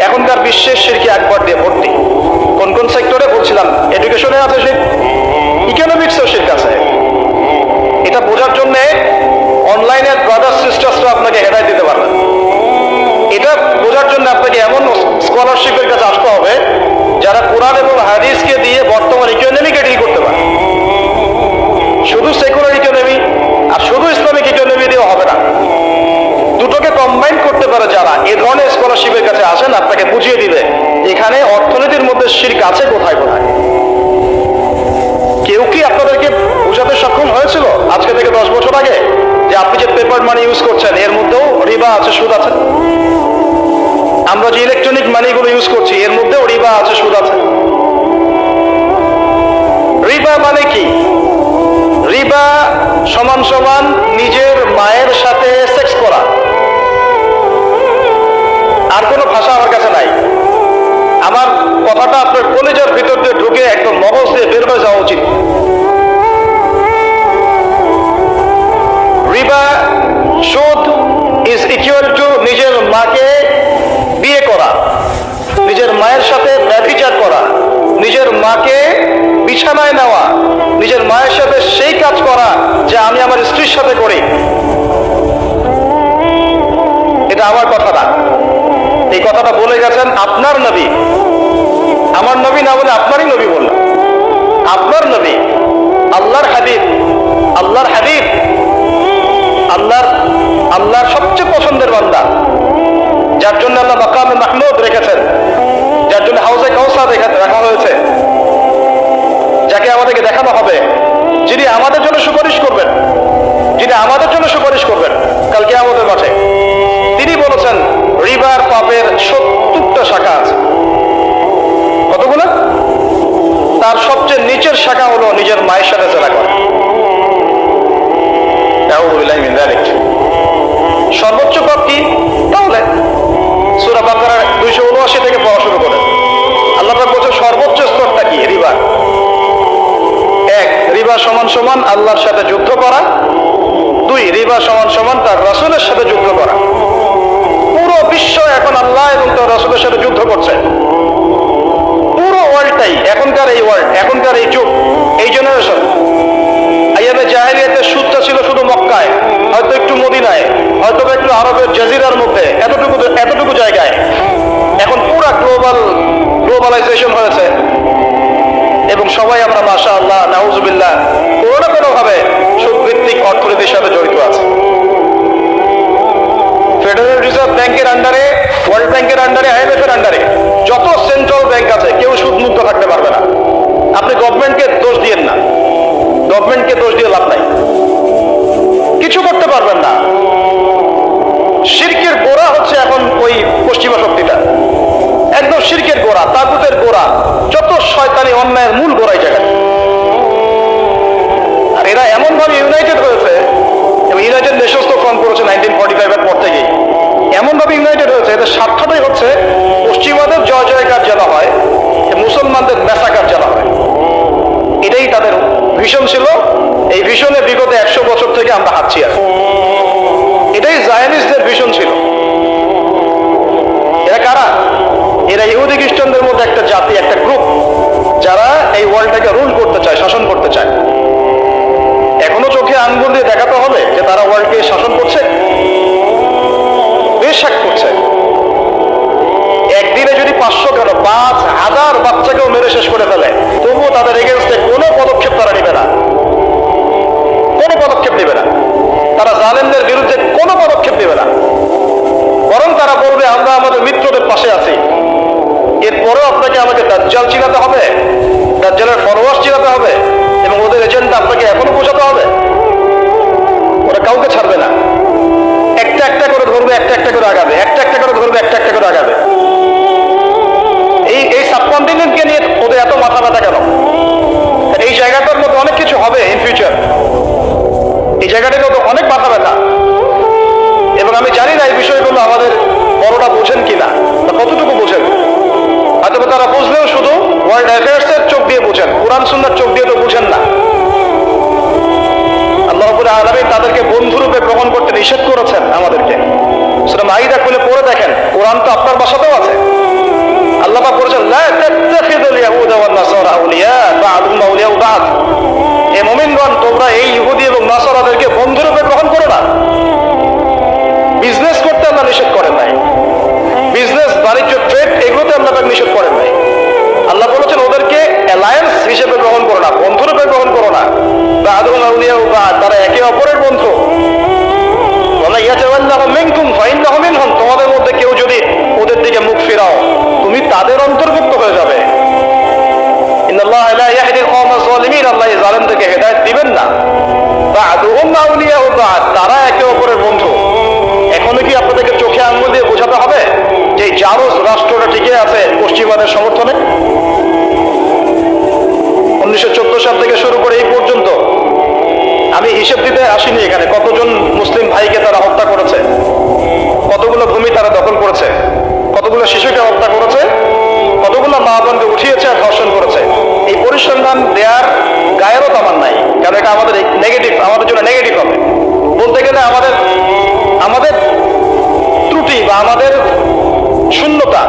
এখনকার বিশ্বে শিরক আকবার দিয়ে ভর্তি। কোন কোন সেক্টরে বলছিলাম, এডুকেশনে আছে শিরক, ইকোনমিক্সেও শিরক আছে। এটা বোঝার জন্য অনলাইনের ব্রাদার সিস্টার্সরা আপনাকে হেদায়েত দিতে পারবেন। এটা বোঝার জন্য আপনাকে এমন স্কলারশিপের কাছে আসতে হবে যারা কোরআন এবং হাদিসকে দিয়ে বর্তমান ইকোনমিকে ডিল করতে পারে। শুধু সেকুলার ইকোনমি আর শুধু ইসলামিক ইকোনমি দিয়ে হবে না, দুটোকে কম্বাইন করতে পারে যারা, এ ধরনের স্কলারশিপের কাছে আসেন, আপনাকে বুঝিয়ে দিবে এখানে অর্থনীতির মধ্যে শিরক আছে কোথায় কোথায়। কেউ কি আপনাদেরকে বোঝাতে সক্ষম হয়েছিল আজকে থেকে 10 বছর আগে যে আপনি যে পেপার মানি ইউজ করছেন এর মধ্যেও রিবা আছে, সুদ আছে? আমরা যে ইলেকট্রনিক মানিগুলো ইউজ করছি এর মধ্যেও রিবা আছে, সুদ আছে। রিবা মানে কি? রিবা সমান সমান নিজের মায়ের সাথে সেক্স করা। আর কোনো ভাষা আমার কাছে নাই। আমার কথাটা আপনার কলেজের ভিতর দিয়ে ঢুকে একদম মগজ দিয়ে বের হয়ে যাওয়া উচিত। রিবা, সুদ ইজ ইকুয়াল টু নিজের মাকে বিয়ে করা, নিজের মায়ের সাথে ব্যভিচার করা, নিজের মাকে বিছানায় নেওয়া, নিজের মায়ের সাথে সেই কাজ করা যা আমি আমার স্ত্রীর সাথে করি। এটা আমার কথা না, এই কথাটা বলে গেছেন আপনার নবী। আমার নবী না বলে আপনারই নবী বললেন। আপনার নবী, আল্লাহর হাবিব, আল্লাহর সবচেয়ে পছন্দের বান্দা, যার জন্য আল্লাহ মাকামে মাহমুদ রেখেছেন, যার জন্য হাউজে কাউসার রাখা হয়েছে, যাকে আমাদেরকে দেখানো হবে, যিনি আমাদের জন্য সুপারিশ করবেন, কালকে আমাদের মাঠে। তিনি বলেছেন রিবার পাপের 70টা শাখা আছে। কতগুলো? তার সবচেয়ে নিচের শাখা হলো নিজের মায়ের সাথে জেনা করা। সর্বোচ্চ পাপ কি? তাহলে সূরা বাকারার 279 থেকে পড়া শুরু করেন। আল্লাহ পাক বলছেন সর্বোচ্চ স্তরটা কি? রিবা। রিবা সমান সমান আল্লাহর সাথে যুদ্ধ করা। 2, রিবা সমান সমান তার রাসূলের সাথে যুদ্ধ করা। পুরো বিশ্ব এখন আল্লাহ এবং তার রাসূলের সাথে যুদ্ধ করছে। পুরো ওয়ার্ল্ডটাই এখনকার এই যুগ, এই জেনারেশন। আইয়ামে জাহেলিয়াতের সুদটা ছিল শুধু মক্কায়, হয়তো একটু মদিনায়, হয়তো একটু আরবের জাজিরার মধ্যে, এতটুকু জায়গায়। এখন পুরা গ্লোবালাইজেশন হয়েছে এবং সবাই আমরা মাশাআল্লাহ নাউজুবিল্লাহ কোনো না কোনো ভাবে সুদভিত্তিক অর্থনীতির সাথে জড়িত আছে। ফেডারেল রিজার্ভ ব্যাংকের আন্ডারে, ওয়ার্ল্ড ব্যাংকের আন্ডারে, IMF এর আন্ডারে যত সেন্ট্রাল ব্যাংক আছে কেউ সুদমুক্ত থাকতে পারবে না। আপনি গভর্নমেন্টকে দোষ দিয়েন না, গভর্নমেন্টকে দোষ দিয়ে লাভ নাই, কিছু করতে পারবেন না। শিরকের গোড়া হচ্ছে এখন ওই পশ্চিমা শক্তিটা, একদম শিরকের গোড়া, তাগুতের গোড়া, যত শয়তানি অন্যায়ের মূল গোড়াই জায়গা। আর এরা এমন ভাবে ইউনাইটেড হয়েছে, এবং ইউনাইটেড নেশনস তো ফর্ম করেছে 1945 এর পর থেকেই, এমন ভাবে ইউনাইটেড হয়েছে, এদের স্বার্থটাই হচ্ছে পশ্চিমাদের জয় জয়কার যেন হয়, মুসলমানদের মেসাকার যেন হয়। এটাই তাদের ভিশন ছিল। এই ভিশনে বিগত 100 বছর থেকে আমরা হাঁটছি। আর এটাই জায়নিস্টদের ভিশন ছিল। কারা? এরা ইহুদি খ্রিস্টানদের মধ্যে একটা জাতি, একটা গ্রুপ, যারা এই ওয়ার্ল্ডটাকে রুল করতে চায়, শাসন করতে চায়। এখনো চোখে আঙ্গুল দিয়ে দেখাতে হবে যে তারা ওয়ার্ল্ডকে শাসন করছে? বেশক করছে। একদিনে যদি 500 কেন 5000 বাচ্চাকেও মেরে শেষ করে ফেলে, তবুও তাদের এগেনস্টে কোনো পদক্ষেপ তারা নেবে না, কোনো পদক্ষেপ নেবে না। তারা জালেমদের বিরুদ্ধে কোনো পদক্ষেপ নেবে না, বরং তারা বলবে আমরা আমাদের মিত্রদের পাশে আছি। এরপরেও আপনাকে আমাকে দাজ্জাল চিনাতে হবে, দাজ্জালের ফলোয়ার্স চিনাতে হবে, এবং ওদের এজেন্ডা আপনাকে এখনো বোঝাতে হবে। ওরা কাউকে ছাড়বে না, একটা একটা করে ধরবে, একটা একটা করে আগাবে, একটা একটা করে ধরবে, একটা একটা করে আগাবে। এই সাবকন্টিনেন্টকে নিয়ে ওদের এত মাথা ব্যথা কেন? এই জায়গাটার মধ্যে অনেক কিছু হবে ইন ফিউচার, এই জায়গাটাকে তো অনেক মাথা ব্যথা। এবং আমি জানি না এই বিষয়গুলো আমাদের বড়রা বোঝেন কিনা, বা কতটুকু বোঝেন। হয়তো তারা বুঝলেও শুধু ওয়ার্ল্ড অ্যাফেয়ার্স এর চোখ দিয়ে বোঝেন, কোরআন সুন্নাহর চোখ দিয়ে তো বুঝেন না। আল্লাহ রাব্বুল আলামিন তাদেরকে বন্ধুরূপে গ্রহণ করতে নিষেধ করেছেন আমাদেরকে। সূরা মাইদা খুলে পড়ে দেখেন, কোরআন তো আপনার বাসাতেও আছে। আল্লাহ পাক বলেছেন লা তাত্তাখিযুল ইয়াহুদা ওয়ান নাসারা আউলিয়া বা'দুহুম আউলিয়াউ বা'দ। হে মুমিনগণ, তোমরা এই ইহুদি এবং নাসারাদেরকে বন্ধুরূপে গ্রহণ করো না। বিজনেস করতে আল্লাহ নিষেধ করেন নাই, বিজনেস, বাণিজ্য, ট্রেড, এগুলোতে আল্লাহ পাক নিষেধ করেন নাই। আল্লাহ বলেছেন ওদেরকে অ্যালায়েন্স হিসেবে গ্রহণ করো না, বন্ধুরূপে গ্রহণ করো না। বা'দুহুম আউলিয়াউ বা'দ, তারা একে অপরের বন্ধু। ওয়ালা ইয়াতাওয়াল্লাহুম মিনকুম ফাইন্নাহুম মিনহুম, তোমাদের মধ্যে কেউ যদি ওদের দিকে মুখ ফেরাও, তুমি তাদের অন্তর্ভুক্ত হয়ে যাবে। ইন্নাল্লাহা লা ইয়াহদিল কওমাজ যালিমিন, আল্লাহ জালেমদেরকে হেদায়েত দিবেন না। বা'দুহুম আউলিয়াউ বা'দ, তারা একে অপরের বন্ধু। এখনো কি আপনাদেরকে চোখে আঙ্গুল দিয়ে বোঝাতে হবে যে জারজ রাষ্ট্রটা টিকে আছে পশ্চিমাদের সমর্থনে? 1914 সাল থেকে শুরু করে এই পর্যন্ত আমি হিসেব দিতে আসিনি এখানে কতজন মুসলিম ভাইকে তারা হত্যা করেছে, কতগুলো ভূমি তারা দখল করেছে, কতগুলো শিশুকে হত্যা করেছে, কতগুলো মা বোনকে উঠিয়েছে আর ধর্ষণ করেছে। এই পরিসংখ্যান দেওয়ার গায়েরও তামান নাই, কারণ এটা আমাদের নেগেটিভ, আমাদের জন্য নেগেটিভ হবে। বলতে গেলে আমাদের ত্রুটি বা আমাদের শূন্যতা,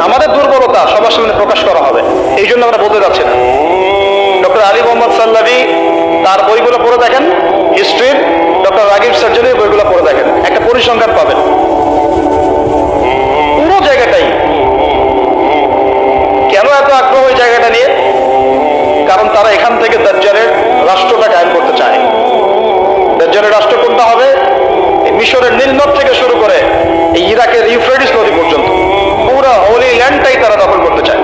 আমাদের দুর্বলতা সবার সামনে প্রকাশ করা হবে, এই জন্য আমরা বলতে যাচ্ছি না। ডক্টর আলী মোহাম্মদ সাল্লাবি তার বইগুলো পড়ে দেখেন, হিস্ট্রির, ডক্টর রাগিব সার্জনের বইগুলো পড়ে দেখেন, একটা পরিসংখ্যান পাবেন। পুরো জায়গাটাই কেন এত আগ্রহ এই জায়গাটা নিয়ে? কারণ তারা এখান থেকে দাজ্জালের রাষ্ট্রটা কায়েম করতে চায়। দাজ্জালের রাষ্ট্র কোনটা হবে? মিশরের নীলনদ থেকে শুরু করে এই ইরাকের ইউফ্রেটিস নদী পর্যন্ত পুরো হোলি ল্যান্ডটাই তারা দখল করতে চায়।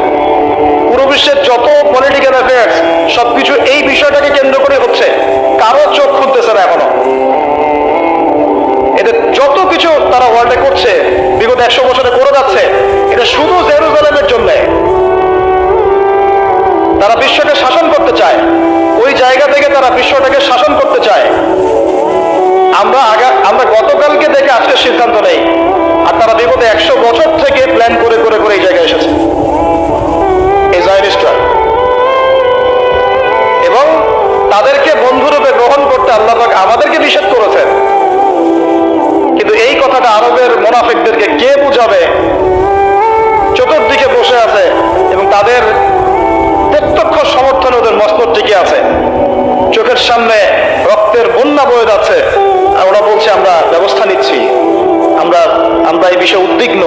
পুরো বিশ্বের যত পলিটিক্যাল অ্যাফেয়ার্স সবকিছু এই বিষয়টাকে কেন্দ্র করে হচ্ছে, কারো চোখ খুলতেছে না এখনো। এদের যত কিছু তারা ওয়ার্ল্ডে করছে, বিগত 100 বছরে করে যাচ্ছে, এটা শুধু জেরুজালেমের জন্য। তারা বিশ্বকে শাসন করতে চায়, ওই জায়গা থেকে তারা বিশ্বটাকে শাসন করতে চায়। আমরা গতকালকে দেখে আজকে সিদ্ধান্ত নেই, আর তারা বিগত 100 বছর থেকে প্ল্যান করে করে করে এই জায়গায় এসেছে, এই জায়নিস্টরা। এবং তাদেরকে বন্ধুরূপে গ্রহণ করতে আল্লাহ পাক আমাদেরকে নিষেধ করেছেন। কিন্তু এই কথাটা আরবের মুনাফিকদেরকে কে বুঝাবে? চতুর্দিকে বসে আছে এবং তাদের প্রত্যক্ষ সমর্থনে ওদের মস্তক টিকে আছে, চোখের সামনে রক্তের বন্যা বয়ে যাচ্ছে, আর ওরা বলছে আমরা ব্যবস্থা নিচ্ছি, আমরা এই বিষয়ে উদ্বিগ্ন,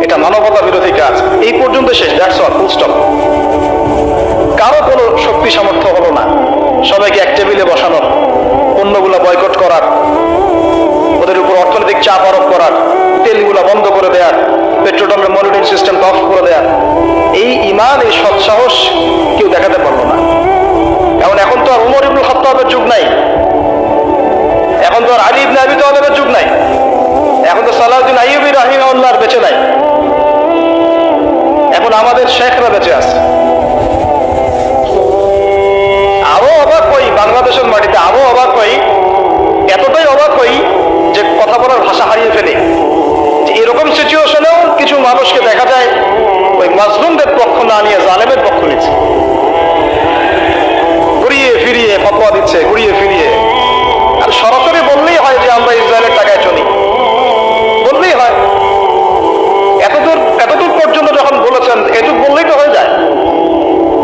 এটা মানবতা বিরোধী কাজ। এই পর্যন্ত শেষ, দ্যাটস অল, ফুল স্টপ। কারো কোনো শক্তি সামর্থ্য হলো না সবাইকে এক টেবিলে বসানোর, পণ্যগুলো বয়কট করার, ওদের উপর অর্থনৈতিক চাপ আরোপ করার, তেলগুলা বন্ধ করে দেয়ার, পেট্রোলিয়ামের মনিটরিং সিস্টেম অফ করে দেয়ার। এই ঈমান, এই সৎসাহস কেউ দেখাতে পারলো না। কারণ এখন তো আর উমর ইবনুল খাত্তাবের যুগ নাই, এখন তো আর আলী ইবনে আবি তালেবের যুগ নাই, এখন তো সালাউদ্দিন আইয়ুবী রাহিমাহুল্লাহর বেঁচে নাই, এখন আমাদের শেখরা বেঁচে আছে। আরো অবাক হই বাংলাদেশের মাটিতে, আরো অবাক হই, এতটাই অবাক হই যে কথা বলার ভাষা হারিয়ে ফেলে। এরকম সিচুয়েশনেও কিছু মানুষকে দেখা যায় ওই মাজলুমদের পক্ষ না নিয়ে জালেমের পক্ষ নিচ্ছে, ঘুরিয়ে ফিরিয়ে ফতোয়া দিচ্ছে, ঘুরিয়ে ফিরিয়ে। আর সরাসরি বললেই হয় যে আমরা ইসরায়েলের টাকায় চলি, বললেই হয়। করছেন, এটুকু বললেই তো হয়ে যায়,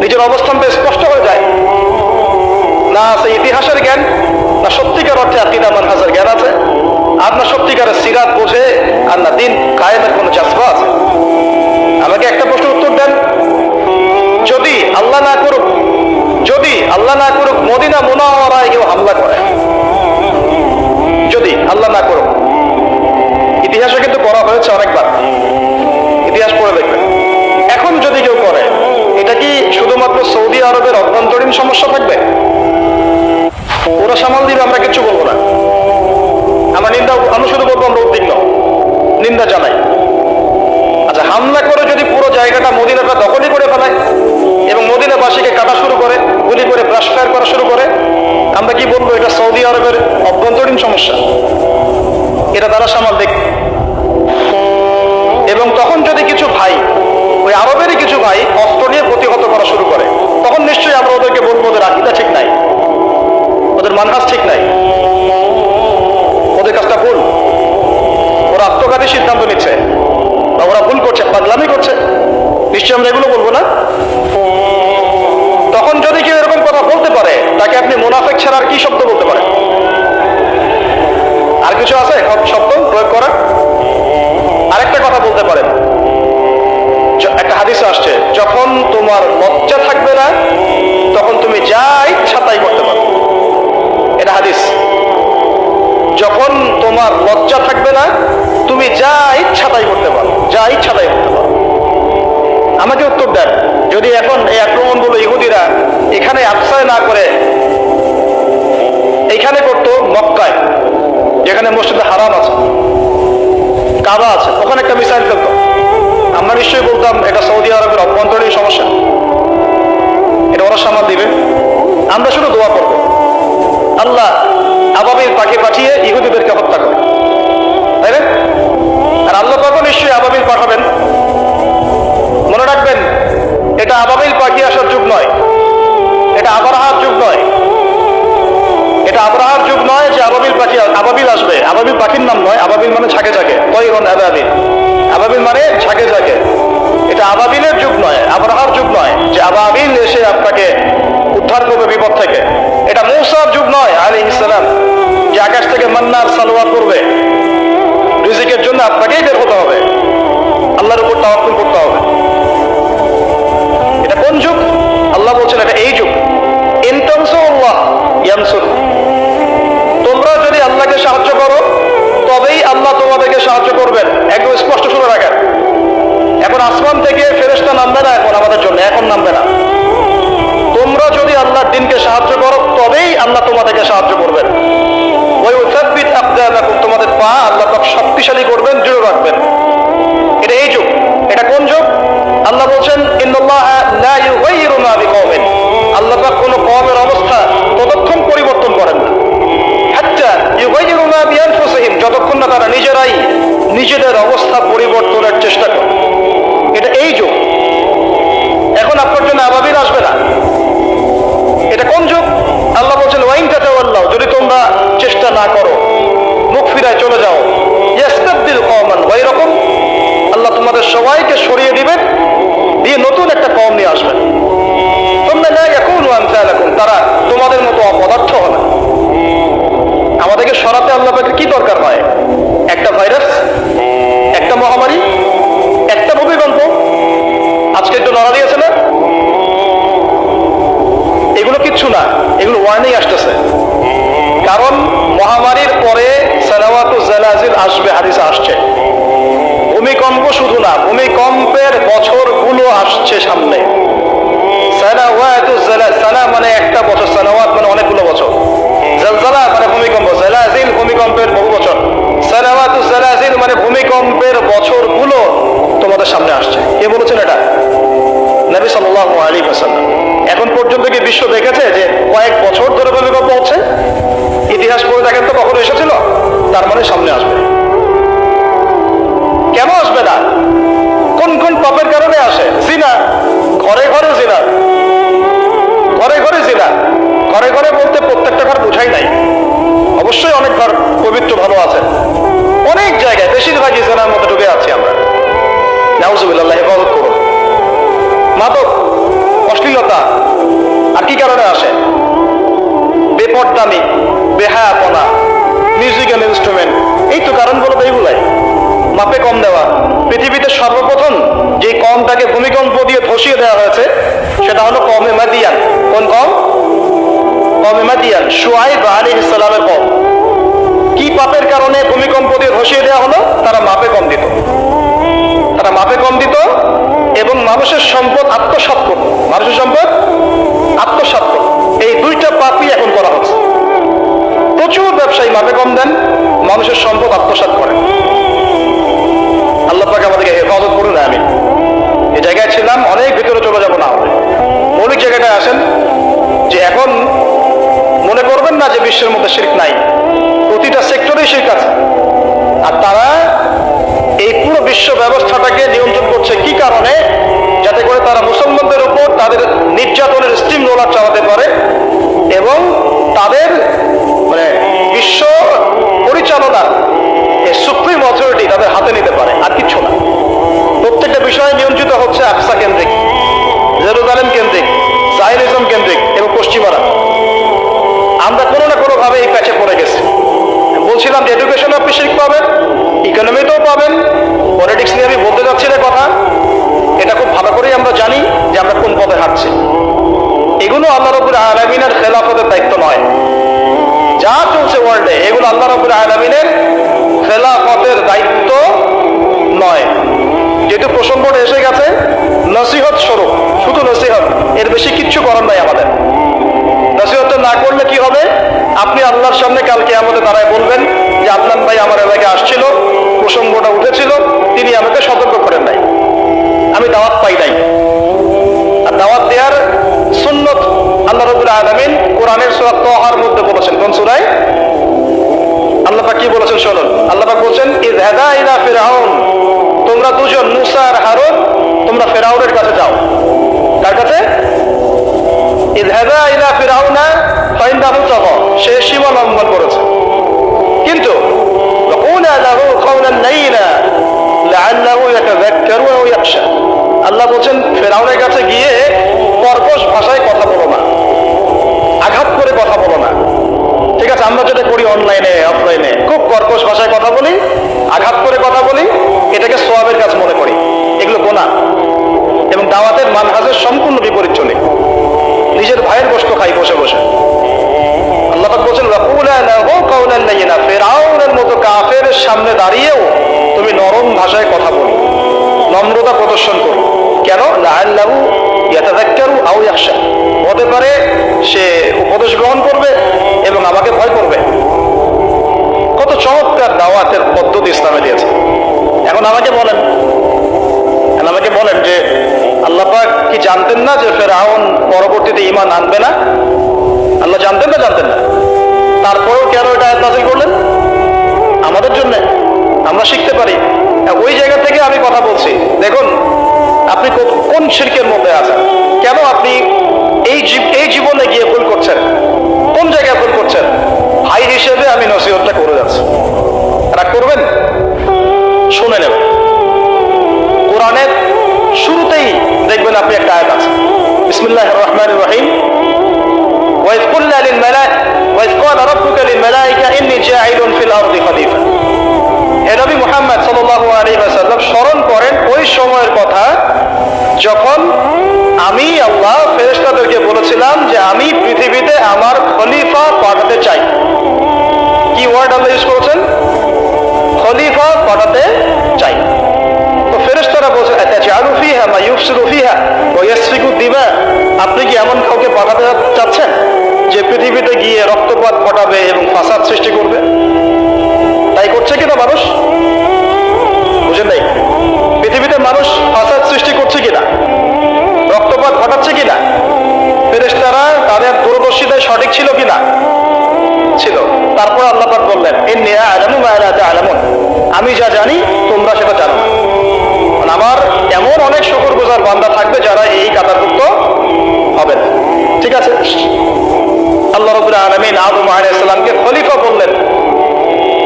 নিজের অবস্থানটা স্পষ্ট হয়ে যায়। না আছে ইতিহাসের জ্ঞান, না সত্যিকার অর্থে আকীদা মানহাজের জ্ঞান আছে, আর না সত্যিকারের সিরাত বোঝে, আর না দিন কায়েমের কোনো জাজবা আছে। আমাকে একটা প্রশ্ন উত্তর দেন, যদি আল্লাহ না করুক, যদি আল্লাহ না করুক মদিনা মুনাওয়ারায় কেউ হামলা করে, যদি আল্লাহ না করুক, ইতিহাসে কিন্তু করা হয়েছে অনেকবার, ইতিহাস পড়ে দেখবেন। এখন যদি কেউ করে, এটা কি শুধুমাত্র সৌদি আরবের অভ্যন্তরীণ সমস্যা থাকবে? ওরা সামাল দিবে, আমরা কিছু বলবো না, আমরা নিন্দা, আমি শুধু বলবো আমরা উদ্বিগ্ন, নিন্দা জানাই। আচ্ছা, হামলা করে যদি পুরো জায়গাটা মদিনাটা দখলই করে ফেলায় এবং মদিনাবাসীকে কাটা শুরু করে, গুলি করে ব্রাশ ফায়ার করা শুরু করে, আমরা কি বলবো এটা সৌদি আরবের অভ্যন্তরীণ সমস্যা, এটা তারা সামাল দেখ। এবং তখন যদি কিছু ভাই, ওই আরবেরই কিছু ভাই অস্ত্র নিয়ে প্রতিহত করা শুরু করে, তখন নিশ্চয়ই আমরা ওদেরকে বলবো ওদের আকীদা ঠিক নাই, ওদের মানহাজ ঠিক নাই, ওদের কাজটা ভুল, ওরা আত্মঘাতী সিদ্ধান্ত নিচ্ছে, বা ওরা ভুল করছে, পাগলামি করছে, নিশ্চয়ই আমরা এগুলো বলবো না। তখন যদি কেউ এরকম কথা বলতে পারে, তাকে আপনি মুনাফিক ছাড়া আর কি শব্দ বলতে পারেন? আর কিছু আছে শব্দ প্রয়োগ করা? আরেকটা কথা বলতে পারেন, একটা হাদিসে আসছে, যখন তোমার লজ্জা থাকবে না তখন তুমি যা ইচ্ছা তাই করতে পারো। এটা হাদিস। যখন তোমার লজ্জা থাকবে না তুমি যা ইচ্ছা তাই করতে পারো, যা ইচ্ছা তাই করতে পারো। আমাকে উত্তর দেন, যদি এখন এই আক্রমণগুলো ইহুদিরা এখানে আকসায় না করে এইখানে করতো, মক্কায় যেখানে মসজিদে হারাম আছে, কাবা আছে, ওখানে একটা মিসাইল ফেলতো, আমরা নিশ্চয়ই বলতাম এটা সৌদি আরবের অভ্যন্তরীণ সমস্যা, এটা ওরা সামাল দিবে। আমরা শুধু দোয়া করব আল্লাহ আবাবিল পাখি পাঠিয়ে ইহুদিদেরকে হত্যা করে, তাই না? আর আল্লাহ পাকও নিশ্চয়ই আবাবিল পাঠাবেন। মনে রাখবেন, এটা আবাবিল পাখি আসার যুগ নয়, এটা আবরাহার যুগ নয়, এটা আবরাহার যুগ নয় যে আবাবিল পাখি, আবাবিল আসবে, আবাবিল পাখির নাম নয়, আবাবিল মানে ঝাঁকে ঝাঁকে, তৈরন আবাবিল, আবাবিল মানে ঝাঁকে ঝাঁকে। এটা আবাবিলের যুগ নয়, আবরাহার যুগ নয় যে আবাবিল এসে আপনাকে উদ্ধার করবে বিপদ থেকে। এটা মূসার যুগ নয় আলাইহিস সালাম, যে আকাশ থেকে মান্নার সালোয়ার করবে, রিজিকের জন্য আপনাকেই বের হতে হবে, আল্লাহর উপর তাওয়াক্কুল করতে হবে। এটা কোন যুগ? আল্লাহ বলছেন এটা এই যুগ। ইন তানসুরুল্লাহ ইয়ানসুর, তোমরা যদি আল্লাহকে সাহায্য করো তবেই আল্লাহ তোমাদেরকে সাহায্য করবেন। একদম স্পষ্ট শুনে রাখেন। এখন আসমান থেকে ফেরেশতা নামবে না, এখন আমাদের জন্য এখন নামবে না। তোমরা যদি আল্লাহর দ্বীনকে সাহায্য করো তবেই আল্লাহ তোমাদেরকে সাহায্য করবেন। ওই উসাব্বিত আকদামাকুম, তোমাদের পা আল্লাহ পাক শক্তিশালী করবেন, দৃঢ় রাখবেন। এটা এই যুগ। এটা কোন যুগ? আল্লাহ বলছেন ইন্নাল্লাহা লা ইউগাইয়িরু মা বিকওমিন, আল্লাহ পাক কোন কওমের অবস্থা ততক্ষণ পরিবর্তন করেন না, হাত্তা ইউগাইয়িরু মা বিআনফুসিহিম, যতক্ষণ না তারা নিজেরাই নিজেদের অবস্থা পরিবর্তনের চেষ্টা করে। এটা এই যুগ। এখন আপনার জন্য আবাবিল আসবে না। এটা কোন যুগ? আল্লাহ বলছেন ওয়াইন তাতাওয়াল্লাউ, যদি তোমরা চেষ্টা না করো, মুখ ফিরায় চলে যাও, ইয়াস্তাবদিল কওমান গায়রাকুম, আল্লাহ তোমাদের সবাইকে সরিয়ে দিবেন, দিয়ে নতুন একটা কওম নিয়ে আসবেন। তোমরা লা ইয়াকুনু আমসালাকুম, তারা তোমাদের মতো অপদার্থ হবে। আমাদেরকে সরাতে আল্লাহ পাকের কি দরকার হয়? একটা ভাইরাস, একটা মহামারী, একটা ভূমিকম্প, আজকে একটু নড়া দিয়েছে না, এগুলো কিচ্ছু না, এগুলো ওয়ার্নিং আসতেছে। কারণ মহামারীর পরে সালাওয়াতু জালাজিল আসবে, হাদিসে আসছে। ভূমিকম্প শুধু না, ভূমিকম্পের বছরগুলো আসছে সামনে। সালাওয়াতু জালাজ, সালা মানে একটা বছর, সালাওয়াত মানে অনেকগুলো বছর, জালজালা মানে ভূমিকম্প, জালাজিল ভূমিকম্পের বহু বছর, সালাওয়াতু জালাজিল মানে ভূমিকম্পের বছরগুলো তোমাদের সামনে আসছে। কে বলেছেন এটা? নবী সাল্লাল্লাহু আলাইহি ওয়াসাল্লাম। এখন পর্যন্ত কি বিশ্ব দেখেছে যে কয়েক বছর ধরে ভূমিকম্প হচ্ছে? ইতিহাস পড়ে দেখেন তো কখনো এসেছিল? তার মানে সামনে আসবে। কেন আসবে না? কোন কোন পাপের কারণে আসে? জিনা, ঘরে ঘরে জিনা, ঘরে ঘরে জিনা। ঘরে ঘরে বলতে প্রত্যেকটা ঘর বোঝাই নাই, অবশ্যই অনেক ঘর পবিত্র ভালো আছে, অনেক জায়গায় বেশিরভাগই জিনার মধ্যে ঢুকে আছি আমরা। নাউজুবিল্লাহ, হেফাজত করুন। মাদক, অশ্লীলতা, আর কি কারণে আসে? বেপরদামি, বেহায়াপনা, মিউজিক্যাল ইনস্ট্রুমেন্ট, এই তো কারণগুলো তো এইগুলাই। মাপে কম দেওয়া। পৃথিবীতে সর্বপ্রথম যে কমটাকে ভূমিকম্প দিয়ে ধসিয়ে দেওয়া হয়েছে সেটা হলো কওমে মাদিয়ান। কোন কম? কওমে মাদিয়ান, শুআইব আলাইহিস সালামের কওম। কি পাপের কারণে ভূমিকম্প দিয়ে ধসিয়ে দেওয়া হলো? তারা মাপে কম দিত। তারা মাপে কম দিত এবং মানুষের সম্পদ আত্মসাৎ করত। মানুষের সম্পদ আত্মসাৎ করত। এই দুইটা পাপই এখন করা হচ্ছে। প্রচুর ব্যবসায়ী মাপে কম দেন, মানুষের সম্পদ আত্মসাৎ করেন। আল্লাহ পাক আমাদেরকে হেফাজত করুন। আমি এই জায়গায় ছিলাম, অনেক ভিতরে চলে যাব না হবে। মৌলিক জায়গাটায় আসেন যে এখন মনে করবেন না যে বিশ্বের মধ্যে শিরক নাই, প্রতিটা সেক্টরেই শিরক আছে। আর তারা এই পুরো বিশ্ব ব্যবস্থাটাকে নিয়ন্ত্রণ করছে কি কারণে? যাতে করে তারা মুসলমানদের উপর তাদের নির্যাতনের স্টিম রোলার চালাতে পারে এবং তাদের মানে বিশ্ব পরিচালনার এই সুপ্রিম অথরিটি তাদের হাতে নিতে পারে, আর কিচ্ছু না। প্রত্যেকটা বিষয় নিয়ন্ত্রিত হচ্ছে আকসা কেন্দ্রিক, জেরুজালেম কেন্দ্রিক, জায়নিজম কেন্দ্রিক এবং পশ্চিমারা। আমরা কোনো না কোনো ভাবে এই প্যাচে পড়ে গেছি। বলছিলাম যে এডুকেশনে আপনি শিরক পাবেন, ইকোনমিতেও পাবেন। পলিটিক্স নিয়ে আমি বলতে যাচ্ছি না কথা, এটা খুব ভালো করেই আমরা জানি যে আমরা কোন পথে হাঁটছি। এগুলো আল্লাহ রাব্বুল আলামিনের খেলাফতের দায়িত্ব নয়। যা চলছে ওয়ার্ল্ডে এগুলো আল্লাহ রাব্বুল আলামিনের খেলাফতের দায়িত্ব নয়। যেহেতু প্রসঙ্গটা এসে গেছে, নসিহত স্বরূপ, শুধু নসিহত, এর বেশি কিচ্ছু করার নাই আমাদের। নসিহতটা না করলে কি হবে? আপনি আল্লাহর সামনে কালকে আমাদের দাঁড়ায় বলবেন যে আদনান ভাই আমার এলাকায় আসছিল, প্রসঙ্গটা উঠেছিল, তিনি আমাকে সতর্ক করেন নাই, আমি দাওয়াত পাই নাই। আর দাওয়াত দেওয়ার সুন্নত আল্লাহ রাব্বুল আলামিন কোরআনের সূরা তাহার মধ্যে বলেছেন। কোন সূরায়? আল্লাহ পাক কি বলেছেন শুনুন। আল্লাহ পাক বলেছেন ইযহাবা ইলা ফিরআউন, তোমরা দুজন মুসা আর হারুন তোমরা ফিরআউনের কাছে যাও। কার কাছে? ইযহাবা ইলা ফিরআউনা ফাইন্নাহু তাগা, সে সীমা লঙ্ঘন করেছে। কিন্তু ওয়াকুলা লাহু কাওলান লাইয়িনা লাআল্লাহু ইয়াতাযাক্কারু আও ইয়াখশা, আল্লাহ বলেন ফিরআউনের কাছে গিয়ে কর্কশ ভাষায় কথা বলো না, আঘাত করে কথা বলো না। ঠিক আছে, আমরা যেটা করি অনলাইনে অফলাইনে, খুব কর্কশ ভাষায় কথা বলি, আঘাত করে কথা বলি, এটাকে সওয়াবের কাজ মনে করি। এগুলো গুনাহ এবং দাওয়াতের মানহাজের সম্পূর্ণ বিপরীত চলে। নিজের ভাইয়ের গোশত খাই বসে বসে। আল্লাহ পাক বলেন ওয়াকুলা লাহু কাওলান লাইয়িনা, ফিরআউনের মতো কাফেরের সামনে দাঁড়িয়েও তুমি নরম ভাষায় কথা বলো, নম্রতা প্রদর্শন করো। কেন? লাআল্লাহু ইয়াতাযাক্কারু আও ইয়াখশা, হতে পারে সে উপদেশ গ্রহণ করবে এবং আমাকে ভয় করবে। কত চমৎকার দাওয়াতের পদ্ধতি ইসলামে দিয়েছে। এখন আমাকে বলেন যে আল্লাহ পাক কি জানতেন না যে ফিরআউন পরবর্তীতে ঈমান আনবে না? আল্লাহ জানতেন না? জানতেন না। তারপরেও কেন এটা আয়াত নাযিল করলেন? আমাদের জন্য, আমরা শিখতে পারি। ওই জায়গা থেকে আমি কথা বলছি। দেখুন আপনি কোন শিরকের মধ্যে আছেন, কেন আপনি এই জীবনে গিয়ে ভুল করছেন, কোন জায়গায় ভুল করছেন। ভাই হিসেবে আমি নসিহতটা করে যাচ্ছি, রাগ করবেন? শুনে নেবেন। কোরআনের শুরুতেই দেখবেন আপনি একটা আয়াত আছে, বিসমিল্লাহির রহমানির রহিম। ওয়াইয কুল্না লিল মালাইকা ওয়াইয ক্বালা রাব্বুকা লিল মালাইকা ইন্নী জাঈলুন ফিল আরদি খলিফা। হে নবী মুহাম্মদ সাল্লাল্লাহু আলাইহি ওয়াসাল্লাম স্মরণ করেন ওই সময়ের কথা যখন আমি আল্লাহ ফেরেশতাদেরকে বলেছিলাম যে আমি পৃথিবীতে আমার খলিফা পাঠাতে চাই। কি ওয়ার্ড আল্লাহ ইউজ করেছেন? খলিফা পাঠাতে চাই। তো ফেরেশতারা বলছে আতাজআলু ফিহা মা ইউফসিদু ফিহা ওয়া ইয়াসফিকু দিমা, আপনি কি এমন কাউকে পাঠাতে চাচ্ছেন যে পৃথিবীতে গিয়ে রক্তপাত ঘটাবে এবং ফাসাদ সৃষ্টি করবে? তাই করছে কিনা মানুষ? বুঝেন নাই? পৃথিবীতে মানুষ ফাসাদ সৃষ্টি করছে কিনা, রক্তপাত ঘটাচ্ছে কিনা? ফেরেশতারা তাদের দূরদর্শিতায় সঠিক ছিল কিনা? ছিল। তারপর আল্লাহ পাক বললেন ইন্নী আ'লামু মা লা তা'লামুন, আমি যা জানি তোমরা সেটা জানো না। আমার এমন অনেক শুকরগুজার বান্দা থাকবে যারা এই কাতারভুক্ত হবে না। ঠিক আছে, আল্লাহ রাব্বুল আলামিন আদম আলাইহিস সালামকে খলিফা বললেন।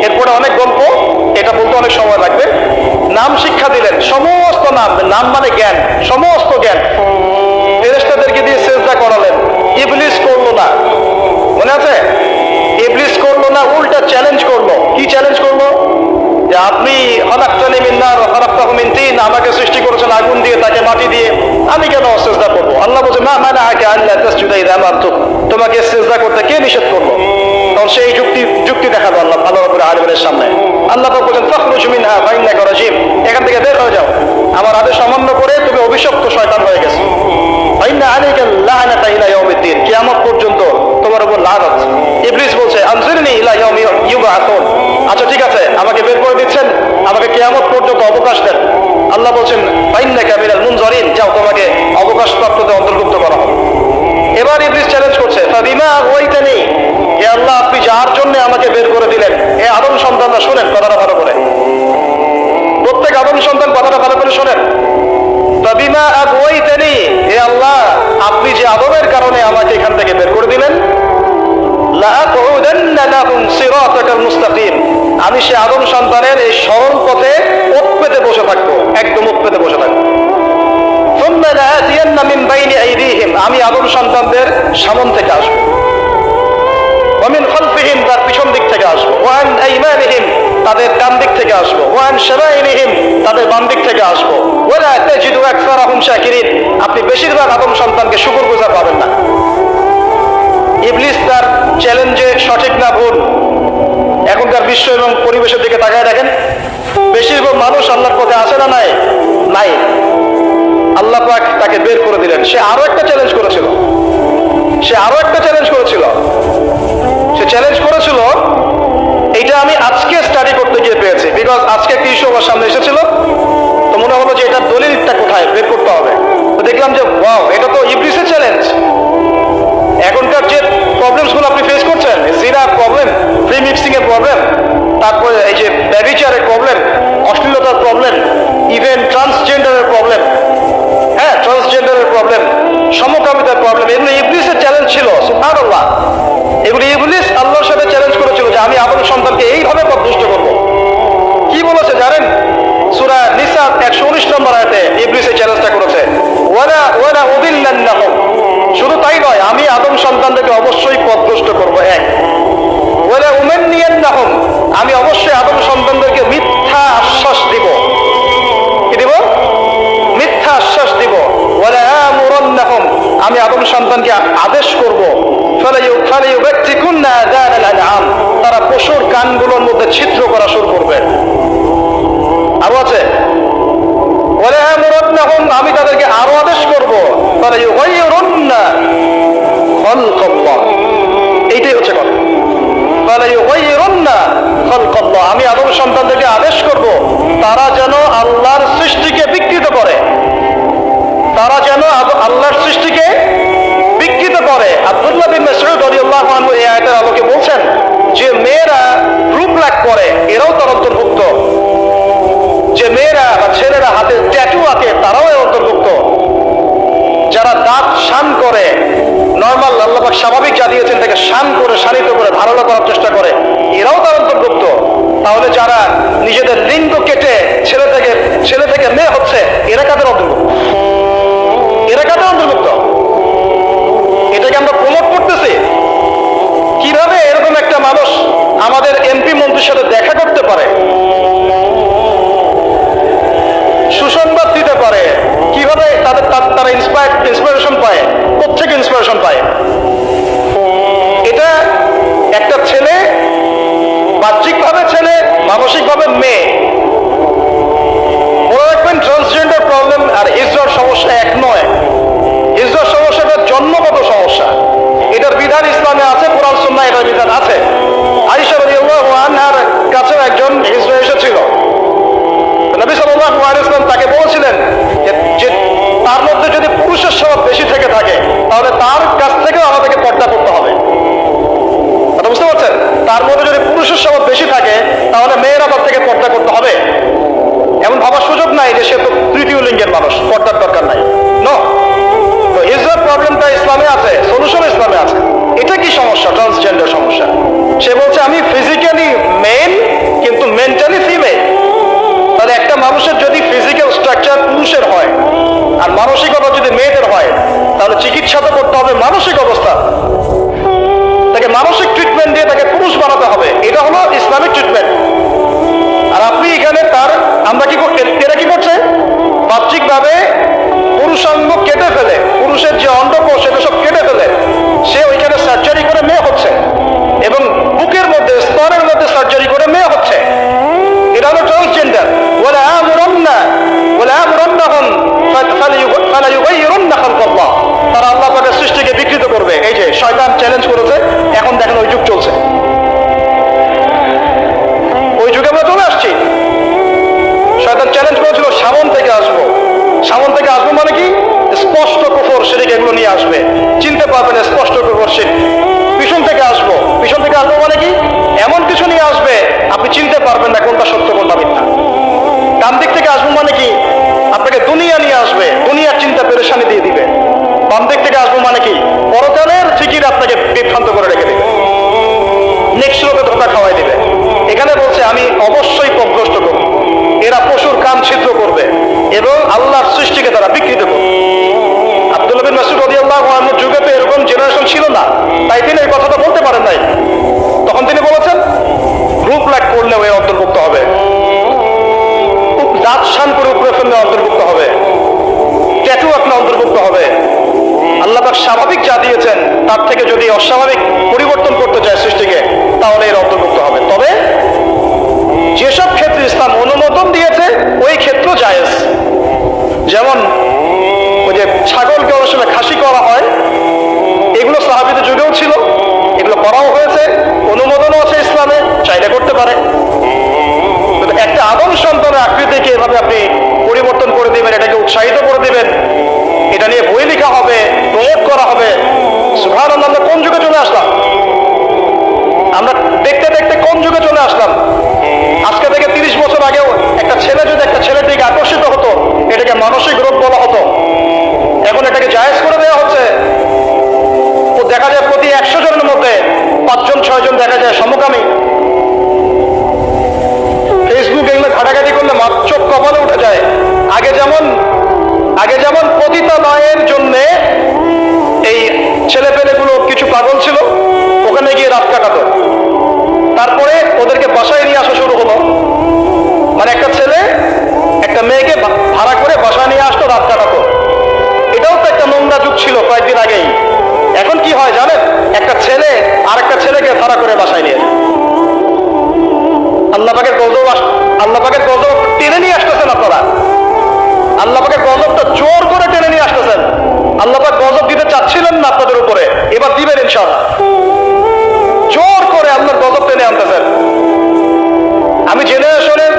এরপরে অনেক গল্প, এটা বলতে অনেক সময় লাগবে। নাম শিক্ষা দিলেন, সমস্ত নাম, নাম মানে জ্ঞান, সমস্ত জ্ঞান মাটি দিয়ে আমি কেন সিজদা করবো? আল্লাহ বলছে মা মানাআকা আল্লা তাসজুদা ইযা আমারতুক, তোমাকে সিজদা করতে কে নিষেধ করলো? তখন সেই যুক্তি দেখাবো আল্লাহ রাব্বুল আলামিনের সামনে। আল্লাহ পাক বলেন ফাখরুজ মিনহা ফাইন্নাকা রাজিম, এখান থেকে বের হয়ে যাও, আমার আদেশ অমান্য করে তুমি অভিশপ্ত শয়তান হয়ে গেছো। ফাইন্না আলাইকা লা'নাতা ইলা ইয়াউমিদ্দিন, কিয়ামত পর্যন্ত তোমার উপর লানত। ইবলিস বলছে আনজিরনি ইলা ইয়াউমি ইউবআসুন, আচ্ছা ঠিক আছে আমাকে বের করে দিচ্ছেন, আমাকে কিয়ামত পর্যন্ত অবকাশ দেন। আল্লাহ বলছেন ফাইন্নাকা মিনাল মুনজারিন, যাও তোমাকে অবকাশপ্রাপ্তদের অন্তর্ভুক্ত করা হবে। এবার ইবলিস চ্যালেঞ্জ করছে ফাবিমা আগওয়াইতানি, হে আল্লাহ আপনি যার জন্য আমাকে বের করে দিলেন। হে আদম সন্তানরা শোনেন কথাটা ভালো করে, প্রত্যেক আদম সন্তান কথাটা ভালো করে শোনেন। ফাবিমা আগওয়াইতানি, হে আল্লাহ আপনি যে আদমের কারণে আমাকে এখান থেকে বের করে দিলেন, লাআকুদান্না লাহুম সিরাতাকাল মুস্তাকিম, আমি সে আদম সন্তানের এই সরল পথে ওঠ পেতে বসে থাকবো, একদম ওঠ পেতে বসে থাকবো। সুম্মা লাআতিয়ান্না মিন বাইনি আইদিহিম, আমি আদম সন্তানদের সামনে থেকে আসবো, ওয়া মিন খালফিহিম, তার পিছন দিক থেকে আসবো, ওয়া আন আইমানিহিম, তাদের ডান দিক থেকে আসবো, ওয়া আন শামাইলিহিম, তাদের বাম দিক থেকে আসবো, ওয়া লা তাজিদু আকসারাহুম শাকিরিন, আপনি বেশিরভাগ আদম সন্তানকে শুকরগুজার পাবেন না। ইবলিস তার চ্যালেঞ্জে সঠিক না ভুল, এখনকার বিশ্ব এবং পরিবেশের দিকে তাকায় দেখেন, বেশিরভাগ মানুষ আল্লাহর পথে আছে না নাই? নাই। আল্লাহ পাক তাকে বের করে দিলেন। সে আরো একটা চ্যালেঞ্জ করেছিল, সে চ্যালেঞ্জ করেছিল, এইটা আমি আজকে স্টাডি করতে গিয়ে পেয়েছি, বিকজ আজকে একটা ইস্যু আমার সামনে এসেছিল, তো মনে হলো যে এটার দলিলটা কোথায় বের করতে হবে। তো দেখলাম যে ওয়াও, এটা তো ইবলিসের চ্যালেঞ্জ। এখনকার যে প্রবলেমস গুলো আপনি ফেস করছেন, জিনার প্রবলেম, ফ্রি মিক্সিং এর প্রবলেম, তারপরে এই যে ব্যভিচারের প্রবলেম, অশ্লীলতার প্রবলেম, ইভেন ট্রান্সজেন্ডারের প্রবলেম, হ্যাঁ ট্রান্সজেন্ডারের প্রবলেম, সমকামিতার প্রবলেম, এগুলো ইবলিসের চ্যালেঞ্জ ছিল। সুবহানাল্লাহ, এগুলো ইবলিস আল্লাহর সাথে চ্যালেঞ্জ করেছিল যে আমি আদম সন্তানকে এইভাবে পথভ্রষ্ট করবো। কি বলেছে জানেন? সূরা নিসা 119 নম্বর আয়াতে ইবলিস এই চ্যালেঞ্জটা করেছে, ওয়ালা উদিল্লান্নাহুম, শুধু তাই নয় আমি আদম সন্তানদেরকে অবশ্যই পথভ্রষ্ট করবো। এক, ওয়ালা উমান্নিয়ান্নাহুম, আমি অবশ্যই আদম সন্তানদেরকে মিথ্যা আশ্বাস দিব। কি দিব? মিথ্যা আশ্বাস দিব। ওয়ালা আমুরান্নাহুম, আমি আদম সন্তানকে আদেশ করব, ফালাইউবাত্তিকুন্না আযানাল আনআম, তারা পশুর কানগুলোর মধ্যে ছিদ্র করা শুরু করবে। আরো আছে ওয়ালা আমুরান্নাহুম, আমি তাদেরকে আরো আদেশ করব, ফালাইউগাইয়িরুন্না খালকাল্লাহ, এইটাই হচ্ছে কথা। ফালাইউগাইয়িরুন্না খালকাল্লাহ, আমি আদম সন্তানদেরকে আদেশ করব তারা যেন আল্লাহর সৃষ্টিকে বিকৃত করে, তারা যেন আল্লাহর সৃষ্টিকে বিকৃত করে। আব্দুল্লাহ বিন মাসউদ রাদিয়াল্লাহু আনহু এই আয়াতের আলোকে বলছেন যে মেয়েরা রূপ লাগ করে এরাও তার অন্তর্ভুক্ত, যে মেয়েরা বা ছেলেরা হাতে ট্যাটু আঁকে তারাও এর অন্তর্ভুক্ত, যারা দাঁত শান করে, নর্মাল আল্লাহ পাক স্বাভাবিক যা দিয়েছেন তাকে শান করে, শানিত করে ধারণা করার চেষ্টা করে, এরাও তার অন্তর্ভুক্ত। তাহলে যারা নিজেদের লিঙ্গ কেটে ছেলে থেকে মেয়ে হচ্ছে, এরা কাদের অন্তর্ভুক্ত? এরা কাদের অন্তর্ভুক্ত? এটাকে আমরা প্রমোট করতেছি। কিভাবে এরকম একটা মানুষ আমাদের এমপি মন্ত্রীর সাথে দেখা করতে পারে, সুসংবাদ দিতে পারে, কিভাবে তারা ইন্সপিরেশন পায়, কোত্থেকে ইন্সপিরেশন পায়? এটা একটা ছেলে, বাহ্যিকভাবে ছেলে, মানসিকভাবে মেয়ে। মনে রাখবেন ট্রান্সজেন্ডার প্রবলেম আর হিজড়ার সমস্যা এক নয়। হিজড়ার সমস্যাটা জন্মগত সমস্যা, এটার বিধান ইসলামে আছে, কোরআন সুন্নাহ এটার বিধান আছে। আয়েশা রাদিয়াল্লাহু আনহার কাছে একজন হিজড়া এসেছিল, নবী সাল্লাল্লাহু আলাইহি ওয়াসাল্লাম তাকে বলেছিলেন যে তার মধ্যে যদি পুরুষের স্বভাব বেশি থেকে থাকে তাহলে তার কাছ থেকেও আমাদেরকে পর্দা করতে হবে। কথা বুঝতে পারছেন? তার মধ্যে যদি পুরুষের স্বভাব বেশি থাকে তাহলে মেয়েরা তার থেকে পর্দা করতে হবে। এমন ভাবার সুযোগ নাই যে সে তো তৃতীয় লিঙ্গের মানুষ, পর্দার দরকার নাই। নো, তো হিজড়ার প্রবলেমটা ইসলামে আছে, সলিউশন ইসলামে আছে। এটা কি সমস্যা? ট্রান্সজেন্ডার সমস্যা। সে বলছে আমি ফিজিক্যালি মেল কিন্তু মেন্টালি ফিমেল। তাহলে একটা মানুষের যদি ফিজিক্যাল স্ট্রাকচার পুরুষের হয় আর মানসিকতা যদি মেয়েদের হয়, তাহলে চিকিৎসা তো করতে হবে মানসিক অবস্থা, তাকে মানসিক ট্রিটমেন্ট দিয়ে তাকে পুরুষ বানাতে হবে। এটা হলো ইসলামিক ট্রিটমেন্ট। আর আপনি এখানে আমরা এরা কি করছে? বাহ্যিকভাবে পুরুষাঙ্গ কেটে ফেলে, পুরুষের যে অন্ডকোষ সেটা সব কেটে ফেলে সে ওইখানে সার্জারি করে মেয়ে হচ্ছে, এবং বুকের মধ্যে স্তনের মধ্যে সার্জারি করে মেয়ে হচ্ছে। এটা হলো ট্রান্সজেন্ডার। ওয়ালা আমুরান্না ওয়ালা আমুরান্নাহুম ফালায়ুগাইয়িরুন্না খালকাল্লাহ। তারা আল্লাহ পাকের সৃষ্টিকে বিকৃত করবে। এই যে শয়তান চ্যালেঞ্জ করেছে, এখন দেখেন ওই যুগ চলছে, ওই যুগে আমরা চলে আসছি। শয়তান চ্যালেঞ্জ করেছিল সামন থেকে আসবো, সামন থেকে আসবো মানে কি স্পষ্ট কুফর শিরক এগুলো নিয়ে আসবে, চিনতে পারবেন স্পষ্ট কুফর শিরক। পিছন থেকে আসবো, পিছন থেকে আসবো মানে কি এমন কিছু নিয়ে আসবে আপনি চিনতে পারবেন না কোনটা সত্য কোনটা মিথ্যা। ডান দিক থেকে আসবো মানে কি আপনাকে দুনিয়া নিয়ে আসবে, দুনিয়ার চিন্তা পেরেশানি দিয়ে দিবে। বাম দিক থেকে আসবো মানে কি পরকালের ফিকির আপনাকে বিভ্রান্ত করে রেখে দিবে, নেক্সট লোকে ধোকা খাওয়াই দিবে। এখানে বলছে আমি অবশ্যই পথভ্রষ্ট করব, এরা পশুর কান ছিদ্র করবে এবং আল্লাহর সৃষ্টিকে তারা বিকৃত করবে। আব্দুল্লাহ বিন মাসউদ রাদিয়াল্লাহু আনহুর যুগে তো এরকম জেনারেশন ছিল না, তাই তিনি এই কথাটা বলতে পারেন নাই। তখন তিনি বলেছেন গ্রুপ লাইক করলেও এর অন্তর্ভুক্ত হবে, দাঁত শান করে উপরে ফেললে অন্তর্ভুক্ত হবে, ট্যাটু আপনার অন্তর্ভুক্ত হবে। আল্লাহ পাক স্বাভাবিক যা দিয়েছেন তার থেকে যদি অস্বাভাবিক পরিবর্তন করতে চায় সৃষ্টিকে তাহলে এর অন্তর্ভুক্ত হবে। তবে যেসব ক্ষেত্রে ইসলাম অনুমোদন দিয়েছে ওই ক্ষেত্র জায়েজ। যেমন ওই যে ছাগলকে অনেক সময় খাসি করা হয়, এগুলো সাহাবীদের যুগেও ছিল, এগুলো করাও হয়েছে, অনুমোদনও আছে ইসলামে, চাইলে করতে পারে। একটা আদম সন্তানের আকৃতিকে এভাবে আপনি পরিবর্তন করে দিবেন, এটাকে উৎসাহিত করে দিবেন, এটা নিয়ে বই লেখা হবে, প্রয়োগ করা হবে। সুবহানাল্লাহ, আমরা কোন যুগে চলে আসলাম? আমরা দেখতে দেখতে কোন যুগে চলে আসলাম? আজকে থেকে 30 বছর আগেও একটা ছেলে যদি একটা ছেলের দিকে আকর্ষিত হতো এটাকে মানসিক রোগ বলা হতো, এখন এটাকে জায়েজ করে দেওয়া হচ্ছে। ও দেখা যায় প্রতি 100 জনের মধ্যে 5 জন 6 জন দেখা যায় সমকামী। ফেসবুক এগুলো ঘাটাঘাটি করলে চোখ কপালে উঠে যায়। আগে যেমন পতিতালয়ের জন্য এই ছেলেপেলেগুলো কিছু পাগল ছিল, ওখানে গিয়ে রাত কাটাতো, তারপরে ওদেরকে বাসায় নিয়ে আসা শুরু হলো। মানে একটা ছেলে একটা মেয়েকে ভাড়া করে বাসায় নিয়ে আসতো, রাত কাটাতো। এটাও তো একটা নোংরা যুগ ছিল কয়েকদিন আগেই। এখন কি হয় জানেন, একটা ছেলে আর একটা ছেলেকে ভাড়া করে বাসায় নিয়ে যায়। আল্লাহ পাকের গজব টেনে নিয়ে আসতেছেন আপনারা, আল্লাহ পাকের গজবটা জোর করে টেনে নিয়ে আসতেছেন। আল্লাহ পাক গজব দিতে চাচ্ছিলেন না আপনাদের উপরে, এবার দিবেন ইনশাআল্লাহ। জোর করে আল্লাহর গজব টেনে আনতেছেন। আমি জেনারেশনের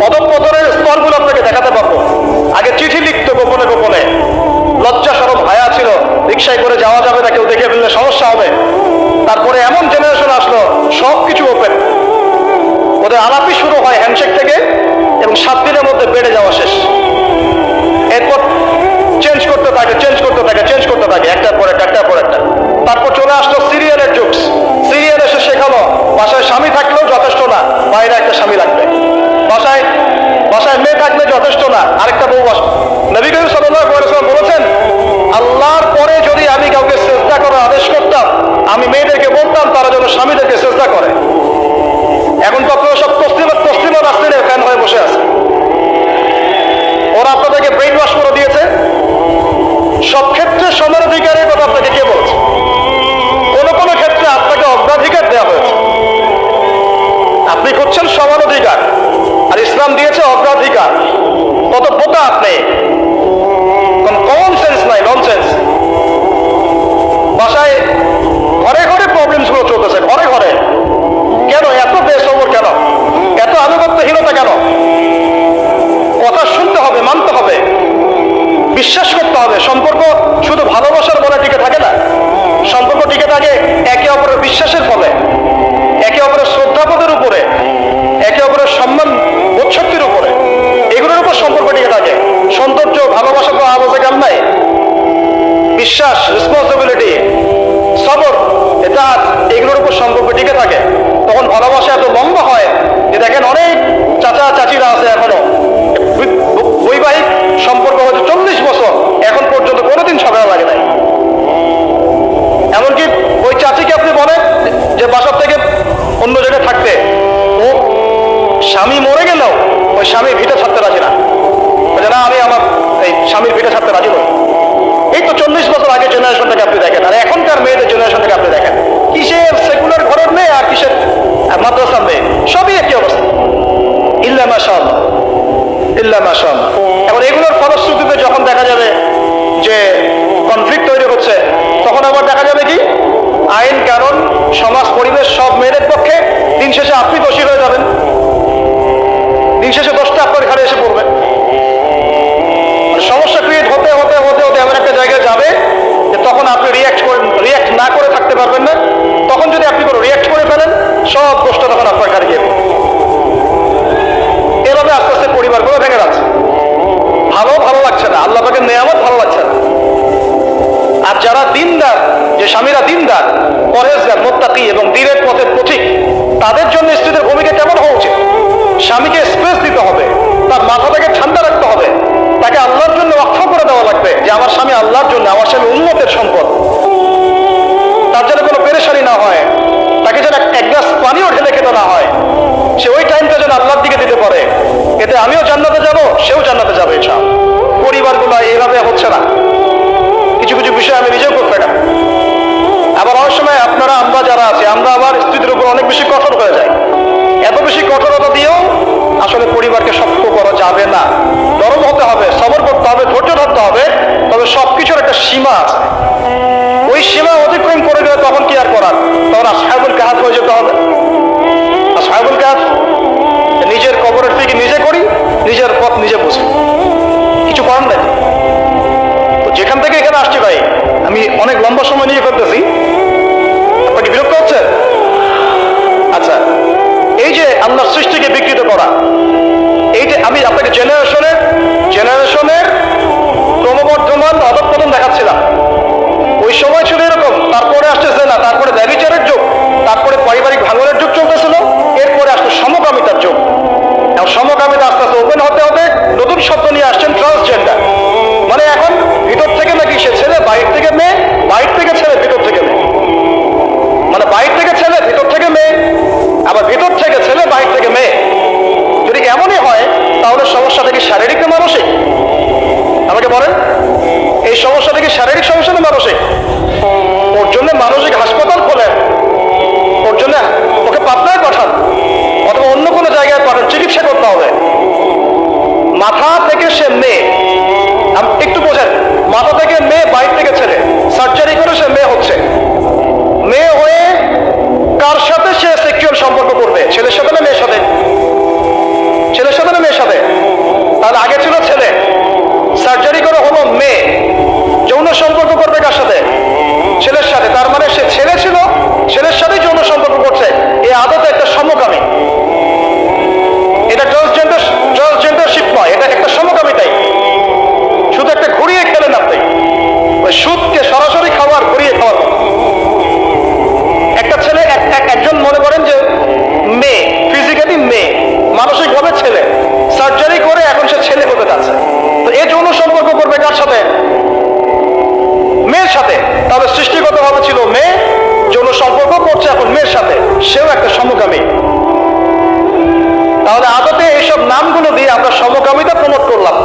অধঃপতনের স্তরগুলো আপনাকে দেখাতে পারবো। আগে চিঠি লিখতো গোপনে গোপনে, লজ্জা শরম হায়া ছিল, রিক্সায় করে যাওয়া যাবে না, কেউ দেখে ফেললে সমস্যা হবে। তারপরে এমন জেনারেশন আসলো সবকিছু ওপেন, ওদের আলাপি শুরু হয় হ্যান্ডশেক থেকে এবং 7 দিনের মধ্যে বেড়ে যাওয়া শেষ। এরপর চেঞ্জ করতে থাকে একটার পর একটা। তারপর চলে আসলো সিরিয়ালের যুগ। সিরিয়াল এসে শেখালো বাসায় স্বামী থাকলেও যথেষ্ট না, বাইরে একটা স্বামী লাগবে। বাসায় মেয়ে থাকলে যথেষ্ট না, আরেকটা বউ আসবে। নবী করিম সাল্লাল্লাহু আলাইহি ওয়াসাল্লাম বলেছেন, আল্লাহর পরে যদি আমি কাউকে সিজদা করার আদেশ করতাম, আমি মেয়েদেরকে বলতাম তারা যেন স্বামীদেরকে সিজদা করে। এখন তো আপনারা সব তসলিমা রাসূলের ফ্যান হয়ে বসে আছে। ওরা আপনাদেরকে ব্রেইন ওয়াশ করে দিয়েছে। সব ক্ষেত্রে সমান অধিকারের কথা আপনাকে কে বলছে? কোন ক্ষেত্রে আপনাকে অগ্রাধিকার দেওয়া হয়েছে। আপনি করছেন সমান অধিকার, আর ইসলাম দিয়েছে অগ্রাধিকার। কত বোকা আপনি, কমন সেন্স নাই, ননসেন্স। বাসায় ঘরে ঘরে প্রবলেমস গুলো চলতেছে, ঘরে ঘরে। কেন এত বেসবর, কেন এত আনুগত্যহীনতা, কেন? কথা শুনতে হবে, মানতে হবে, বিশ্বাস করতে হবে। সম্পর্ক শুধু ভালোবাসার বলে টিকে থাকে না, সম্পর্ক টিকে থাকে একে অপরের বিশ্বাসের ফলে, একে অপরের শ্রদ্ধাবোধের উপরে, একে অপরের সম্মান বোধশক্তির উপরে। এগুলোর উপর সম্পর্ক টিকে থাকে। সৌন্দর্য, ভালোবাসা তো আলাদা গান নাই। বিশ্বাস, রেসপন্সিবিলিটি, সবর, এটা এগুলোর উপর সম্পর্ক টিকে থাকে। তখন ভালোবাসা এত লম্বা হয় যে দেখেন অনেক চাচা চাচিরা আছে এখনো বৈবাহিক সম্পর্ক হচ্ছে 40 বছর, এখন পর্যন্ত কোনোদিন ঝগড়া লাগে নাই। এমনকি ওই চাচিকে আপনি বলেন যে বাসার থেকে অন্য জায়গায় থাকতে, ও স্বামী মরে গেলেও ওই স্বামী ভিটা ছাড়তে রাজি না, বলে না আমি আমার এই স্বামীর পিঠে ছাড়তে রাজি নয়। এই তো 40 বছর আগে জেনারেশনটাকে আপনি দেখেন, আর এখনকার মেয়েদের জেনারেশনটাকে আপনি দেখেন, কিসের সেকুলার ঘরের মেয়ে আর কিসের মাদ্রাসার মেয়ে, সবই একই অবস্থা। ইল্লা মাশাআল্লাহ, ইল্লা মাশাআল্লাহ। এখন এগুলোর ফলশ্রুতিতে যখন দেখা যাবে যে কনফ্লিক্ট তৈরি হচ্ছে, তখন আবার দেখা যাবে কি আইন কানুন সমাজ পরিবেশ সব মেয়েদের পক্ষে, দিন শেষে আপনি দোষী হয়ে যাবেন, দিন শেষে দোষটা আপনার ঘরে এসে পড়বে। সমস্যা ক্রিয়েট হতে হতে হতে হতে এমন একটা জায়গায় যাবে যে তখন আপনি রিয়াক্ট না করে থাকতে পারবেন না। তখন যদি আপনি কোনো রিয়াক্ট করে ফেলেন, সব দোষটা তখন আপনার ঘরে গিয়ে পড়বে। এভাবে আস্তে আস্তে পরিবারগুলো ভেঙে যাচ্ছে। ভালো লাগছে না, আল্লাহ পাকের নেয়ামত ভালো লাগছে না। আর যারা দিনদার, যে স্বামীরা দিনদার, পরেজগার, মুত্তাকি এবং দ্বীনের পথের পথিক, তাদের জন্য স্ত্রীদের ভূমিকা কেমন হওয়া উচিত? স্বামীকে স্পেস দিতে হবে, তার মাথাটাকে ঠান্ডা রাখতে হবে, তাকে আল্লাহর জন্য ওয়াকফ করে দেওয়া লাগবে যে আমার স্বামী আল্লাহর জন্য, আমার স্বামী উম্মতের সম্পদ, তার যেন কোনো পেরেশানি না হয়, তাকে যেন এক গ্লাস পানিও ঢেলে খেতে না হয়, সে ওই টাইমটা যেন আল্লাহর দিকে দিতে পারে। এতে আমিও জান্নাতে যাব, সেও জান্নাতে যাবে। ইনশাআল্লাহ। পরিবারগুলো এইভাবে হচ্ছে না। কিছু কিছু বিষয় আমি নিজেও করতে পারি। আবার অনেক সময় আপনারা, আমরা যারা আছি, আমরা আবার স্ত্রীদের উপর অনেক বেশি কঠোর হয়ে যাই। এত বেশি কঠোরতা দিয়েও আসলে পরিবারকে শক্ত করা যাবে না। নরম হতে হবে, সবর করতে হবে, ধৈর্য ধরতে হবে। তবে সবকিছুর একটা সীমা আছে। ওই সীমা অতিক্রম করে গেলে তখন কি আর করার? তখন আসহাবুল কাহাফ হয়ে যেতে হবে। আসহাবুল কাহাফ, নিজের কবরের থেকে নিজে করি, নিজের পথ নিজে বুঝি, কিছু করার নাই। তো যেখান থেকে এখানে আসছি ভাই, আমি অনেক লম্বা সময় নিয়ে করতেছি, আপনাকে বিরক্ত হচ্ছে? আচ্ছা, এই যে আল্লাহর সৃষ্টিকে বিকৃত করা, এই যে আমি আপনাকে জেনারেশনের ক্রমবর্ধমান অধঃপতন দেখাচ্ছিলাম। ওই সময় ছিল এরকম, তারপরে আসতেছে না, তারপরে ব্যভিচারের যুগ, তারপরে পারিবারিক ভাঙনের যুগ চলতেছিল, এরপরে আসতো সমকামিতার যুগ। এবং সমকামিতা আস্তে আস্তে ওপেন হতে হতে নতুন শব্দ নিয়ে আসছেন ট্রান্সজেন্ডার। মানে এখন ভিতর থেকে নাকি সে ছেলে, বাইরে থেকে মেয়ে, বাইরে থেকে ছেলে, ভিতর থেকে মেয়ে। মানে বাইরে থেকে ছেলে, ভিতর থেকে মেয়ে, আবার ভিতর থেকে ছেলে, বাইরে থেকে মেয়ে। যদি এমনই হয়, তাহলে সমস্যাটা কি শারীরিক না মানসিক? আমাকে বলেন, এই সমস্যাটা কি শারীরিক সমস্যা না মানসিক? ওর জন্য মানসিক হাসপাতাল খোলেন, ওর জন্য ওকে পাবনায় পাঠান, অথবা অন্য কোনো জায়গায় পাঠান, চিকিৎসা করতে হবে। মাথা থেকে সে মেয়ে, একটু বোঝেন, মাথা থেকে মেয়ে, বাইরে থেকে ছেলে, সার্জারি করে সে মেয়ে হচ্ছে। মেয়ে হয়ে কার সাথে সে সেক্সুয়াল সম্পর্ক করবে? ছেলের সাথে না মেয়ের সাথে? ছেলের সাথে না মেয়ের সাথে? তাহলে আগে ছিল ছেলে, সার্জারি করে হলো মেয়ে, যৌন সম্পর্ক করবে কার সাথে? ছেলের সাথে। তার মানে সে ছেলে ছিল, ছেলের সাথেই যৌন সম্পর্ক করছে। এই আদতে একটা সমকামী। এটা ট্রান্সজেন্ডারশিপ নয়, এটা একটা সমকামিতাই। শুধু একটা ঘুরিয়ে খেলেন আপনি, ওই সুদকে সরাসরি খাবার, ঘুরিয়ে খাওয়ার মতো। একটা ছেলে, একজন মনে করেন যে মেয়ে, ফিজিক্যালি মেয়ে, মানসিকভাবে ছেলে, সার্জারি করে এখন সে ছেলে হতে যাচ্ছে। তো এই যৌন সম্পর্ক করবে কার সাথে? মেয়ের সাথে। তাহলে সৃষ্টিগতভাবে ছিল মেয়ে, যৌন সম্পর্ক করছে এখন মেয়ের সাথে, সেও একটা সমকামী। তাহলে আদতে এইসব নামগুলো দিয়ে আমরা সমকামিতা প্রমোট করলাম।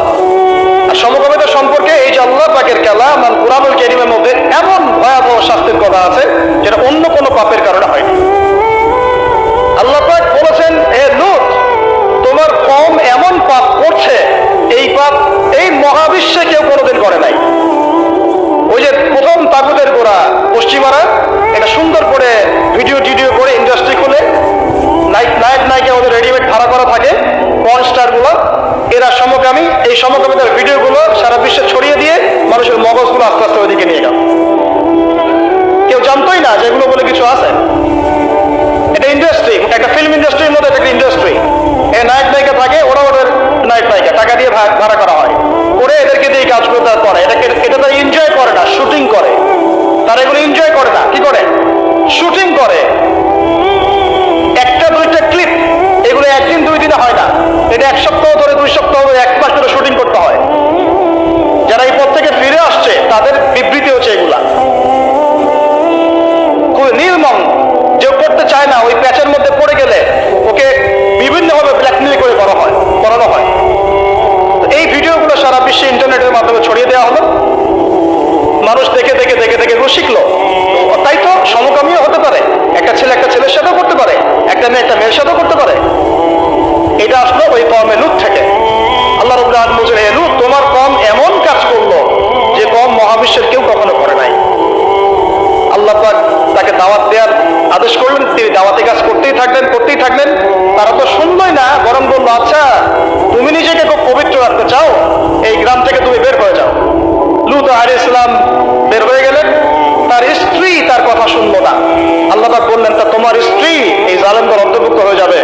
আর সমকামিতা সম্পর্কে এই যে আল্লাহ পাকের কালাম আর কুরআনুল কারীমের মধ্যে এমন ভয়াবহ শাস্তির কথা আছে, যেটা অন্য কোনো পাপের কারণে হয়নি। আল্লাহ পাক বলেছেন, হে লূত, তোমার কওম এমন পাপ করছে, এই পাপ এই মহাবিশ্বে কেউ কোনোদিন করে নাই। ওই যে প্রথম তাগুতের গোড়া পশ্চিমারা, এটা সুন্দর করে ভিডিও করে ইন্ডাস্ট্রি খুলে নায়ক নায়িকা ওদের রেডিমেড ভাড়া করা থাকে, পর্ন স্টার গুলো, এরা সমকামী। এই সমকামিতার ভিডিওগুলো সারা বিশ্বে ছড়িয়ে দিয়ে মানুষের মগজগুলো আস্তে আস্তে ওইদিকে নিয়ে গেল। কেউ জানতোই না যেগুলো বলে কিছু আছে। এটা ইন্ডাস্ট্রি, একটা ফিল্ম ইন্ডাস্ট্রির মধ্যে একটা ইন্ডাস্ট্রি। এই নায়ক নায়িকা থাকে, ওরা ওদের নায়ক নায়িকা টাকা দিয়ে ভাড়া করা হয়, করে এদেরকে দিয়ে কাজগুলো তারা করে। এটা তারা এনজয় করে না, শুটিং করে। তারা এগুলো এনজয় করে না, কি করে? শুটিং করে। একটা দুইটা ক্লিপ, এগুলো একদিন দুই দিনে হয় না, এটা এক সপ্তাহ ধরে, 2 সপ্তাহ ধরে, 1 মাস ধরে শুটিং করতে হয়। যারা এই পথ থেকে ফিরে আসছে তাদের বিবৃতি হচ্ছে এগুলা। খুবই নির্মম। যে করতে চায় না, ওই প্যাচের মধ্যে পড়ে গেলে ওকে বিভিন্নভাবে ব্ল্যাকমেল করে করানো হয়। এই ভিডিওগুলো সারা বিশ্বে ইন্টারনেটের মাধ্যমে ছড়িয়ে দেওয়া হলো, মানুষ দেখে দেখে দেখে দেখে এগুলো শিখলো। তাই তো সমকামীও হতে পারে, একটা ছেলে একটা ছেলের সাথেও করতে পারে, একটা মেয়ে একটা মেয়ের সাথেও করতে পারে। এটা আসলো ওই কওমে লূত থেকে। আল্লাহ রাব্বুল আলামিন বলেন, হে লূত, তোমার কওম এমন কাজ করলো যে কওম মহাবিশ্বের কেউ কখনো করে নাই। আল্লাহ পাক তাকে দাওয়াত দেওয়ার আদেশ করলেন, তিনি দাওয়াতি কাজ করতেই থাকলেন। তারা তো শুনলই না, বরং বললো, আচ্ছা তুমি নিজেকে খুব পবিত্র রাখতে চাও, এই গ্রাম থেকে তুমি বের হয়ে যাও। লূত আলাইহিস সালাম বের হয়ে গেলেন, তার স্ত্রী তার কথা শুনলো না। আল্লাহ পাক বললেন, তা তোমার স্ত্রী এই জালেমদের অন্তর্ভুক্ত হয়ে যাবে,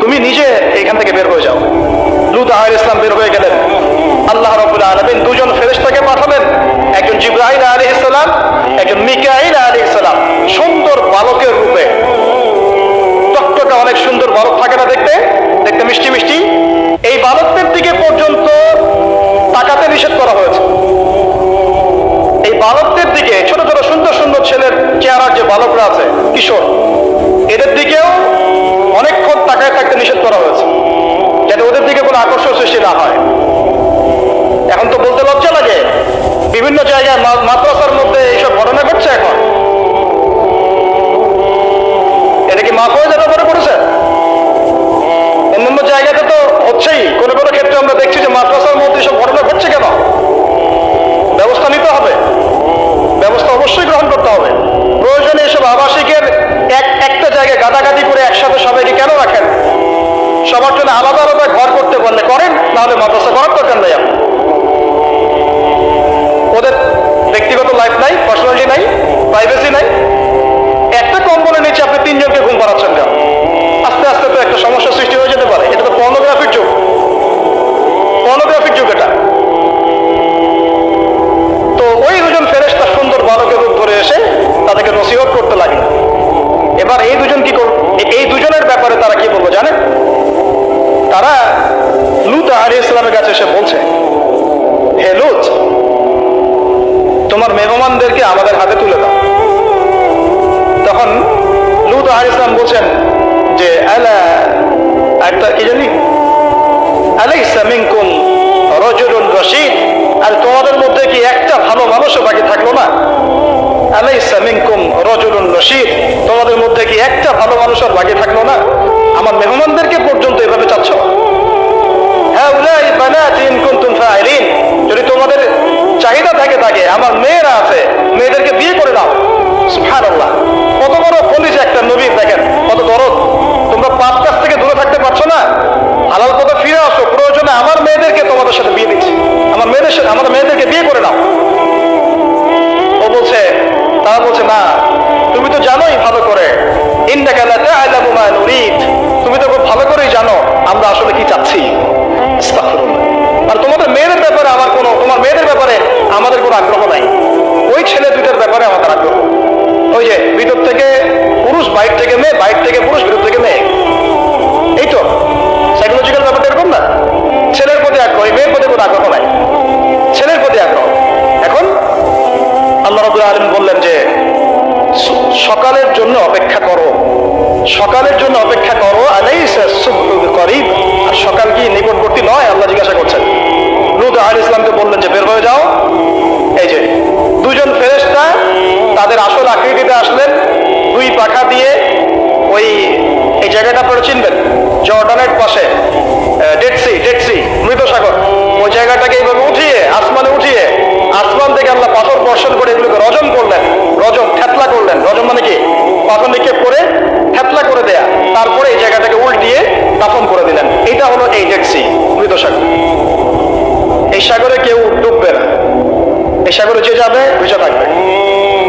তুমি নিজে এখান থেকে বের হয়ে যাও। লূত আলাইহিস সালাম বের হয়ে গেলেন। আল্লাহ রাব্বুল আলামিন দুজন ফেরেশতাকে পাঠালেন, একজন জিবরাইল আলাইহিস সালাম, একজন মিকাইল আলাইহিস সালাম, সুন্দর বালকের রূপে। টকটকে অনেক সুন্দর বালক থাকে না, দেখতে দেখতে মিষ্টি মিষ্টি, এই বালকদের দিকে পর্যন্ত তাকাতে নিষেধ করা হয়েছে। এই বালকদের দিকে, ছোট ছোট সুন্দর সুন্দর ছেলের চেহারার যে বালকরা আছে, কিশোর, এদের দিকেও অনেকক্ষণ তাকায় থাকতে নিষেধ করা হয়েছে, যাতে ওদের দিকে কোনো আকর্ষণ সৃষ্টি না হয়। এখন তো বলতে লজ্জা লাগে, বিভিন্ন জায়গায় মাদ্রাসার মধ্যে এইসব ঘটনা ঘটছে। এখন এটা কি মাফ হয়ে যাবে মনে করেছে? অন্যান্য জায়গাতে তো হচ্ছেই, কোনো কোনো ক্ষেত্রে আমরা দেখছি যে মাদ্রাসার মধ্যে এইসব ঘটনা ঘটছে। কেন? ব্যবস্থা নিতে হবে, ব্যবস্থা অবশ্যই গ্রহণ করতে হবে। প্রয়োজনে এসব আবাসিকের একটা জায়গায় গাদাগাদি করে একসাথে সবাইকে কেন রাখেন? সবার জন্য আলাদা আলাদা ঘর করতে বললে করেন, নাহলে মাদ্রাসা করার দরকার নাই। ওদের ব্যক্তিগত লাইফ নাই, পার্সোনালিটি নাই, প্রাইভেসি নাই। একটা কম্বলের নিচে আপনি তিনজনকে ঘুম পাড়াচ্ছেন কেন? আস্তে আস্তে তো একটা সমস্যা সৃষ্টি হয়ে যেতে পারে। এটা তো পর্নোগ্রাফির যুগ, পর্নোগ্রাফির যুগ এটা। তো ওই দুজন ফেরেশতা সুন্দর বালকের রূপ ধরে এসে তাদেরকে নসিহত করতে লাগলো। এবার এই দুজন কি করবে? এই দুজনের ব্যাপারে তারা কি বলবো জানেন? তারা লূত আলাইহিস সালামের কাছে এসে বলছে, হে লূত, তোমার মেহমানদেরকে আমাদের হাতে তুলে দাও। তখন লূত আলাইহিস সালাম বলছেন যে, একটা কি জানি, আলাইসা মিনকুম রাজুলুন রাশীদ, আর তোমাদের মধ্যে কি একটা ভালো মানুষও বাকি থাকলো না? আলাইসা মিনকুম রাজুলুন রাশীদ, তোমাদের মধ্যে কি একটা ভালো মানুষ আর বাকি থাকলো না? আমার মেহমানদেরকে পর্যন্ত এভাবে চাচ্ছ? হাউলাই বানাতি ইন কুনতুম ফাইলিন, যদি তোমাদের চাহিদা থাকে আমার মেয়েরা আছে, মেয়েদেরকে বিয়ে করে দাও। সুবহানাল্লাহ, কত বড় কলিজা একটা নবী, দেখেন কত দরদ। তোমরা পাপ কাজ থেকে দূরে থাকতে পারছো না, হালাল পথে ফিরে আসো, প্রয়োজনে আমার মেয়েদেরকে তোমাদের সাথে বিয়ে দিচ্ছি, আমাদের মেয়েদেরকে বিয়ে করে নাও। ও বলছে, তারা বলছে, না, তুমি তো জানোই ভালো করে, ইন্নাকা লা তা'লামু মা নুরিদ, তুমি তো খুব ভালো করেই জানো আমরা আসলে কি চাচ্ছি। আস্তাগফিরুল্লাহ। আর তোমাদের মেয়েদের ব্যাপারে তোমার মেয়েদের ব্যাপারে আমাদের কোনো আগ্রহ নাই, ওই ছেলে দুইটার ব্যাপারে আমাদের আগ্রহ। ওই যে ভিতর থেকে পুরুষ, বাইর থেকে মেয়ে, বাইর থেকে পুরুষ, ভিতর থেকে মেয়ে, এই তো সাইকোলজিক্যাল ব্যাপারটা এরকম না? ছেলের প্রতি আগ্রহ, মেয়ের প্রতি কোনো আগ্রহ নাই, ছেলের প্রতি আগ্রহ। এখন আল্লাহ রাব্বুল আলামিন বললেন যে, সকালের জন্য অপেক্ষা করো, সকালের জন্য অপেক্ষা করো। আলাইসা সুবহু বিকরিব, আর সকাল কি নিকটবর্তী নয়? আল্লাহ জিজ্ঞাসা করছেন। লূত আলাইহিস সালামকে বললেন যে, বের হয়ে যাও। এই যে দুজন ফেরেশতা তাদের আসল আকৃতিতে আসলেন, দুই পাখা দিয়ে ওই এই জায়গাটা পরে চিনবেন, জর্ডানের পাশে ডেড সি, মৃত সাগর, ওই জায়গাটাকে এইভাবে উঠিয়ে আসমানে উঠিয়ে, আসমান থেকে আল্লাহ পাথর বর্ষণ করে এগুলোকে রজম করলেন, থেতলা করলেন। রজম মানে কি? পাথর নিক্ষেপ করে থেতলা করে দেয়া, তারপরে এই জায়গাটাকে উল্টিয়ে দাফন করে দিলেন। এটা হলো এই ডেড সি, মৃত সাগর। এই সাগরে কেউ ডুববে না, এই সাগরে যে যাবে বেঁচে থাকবে।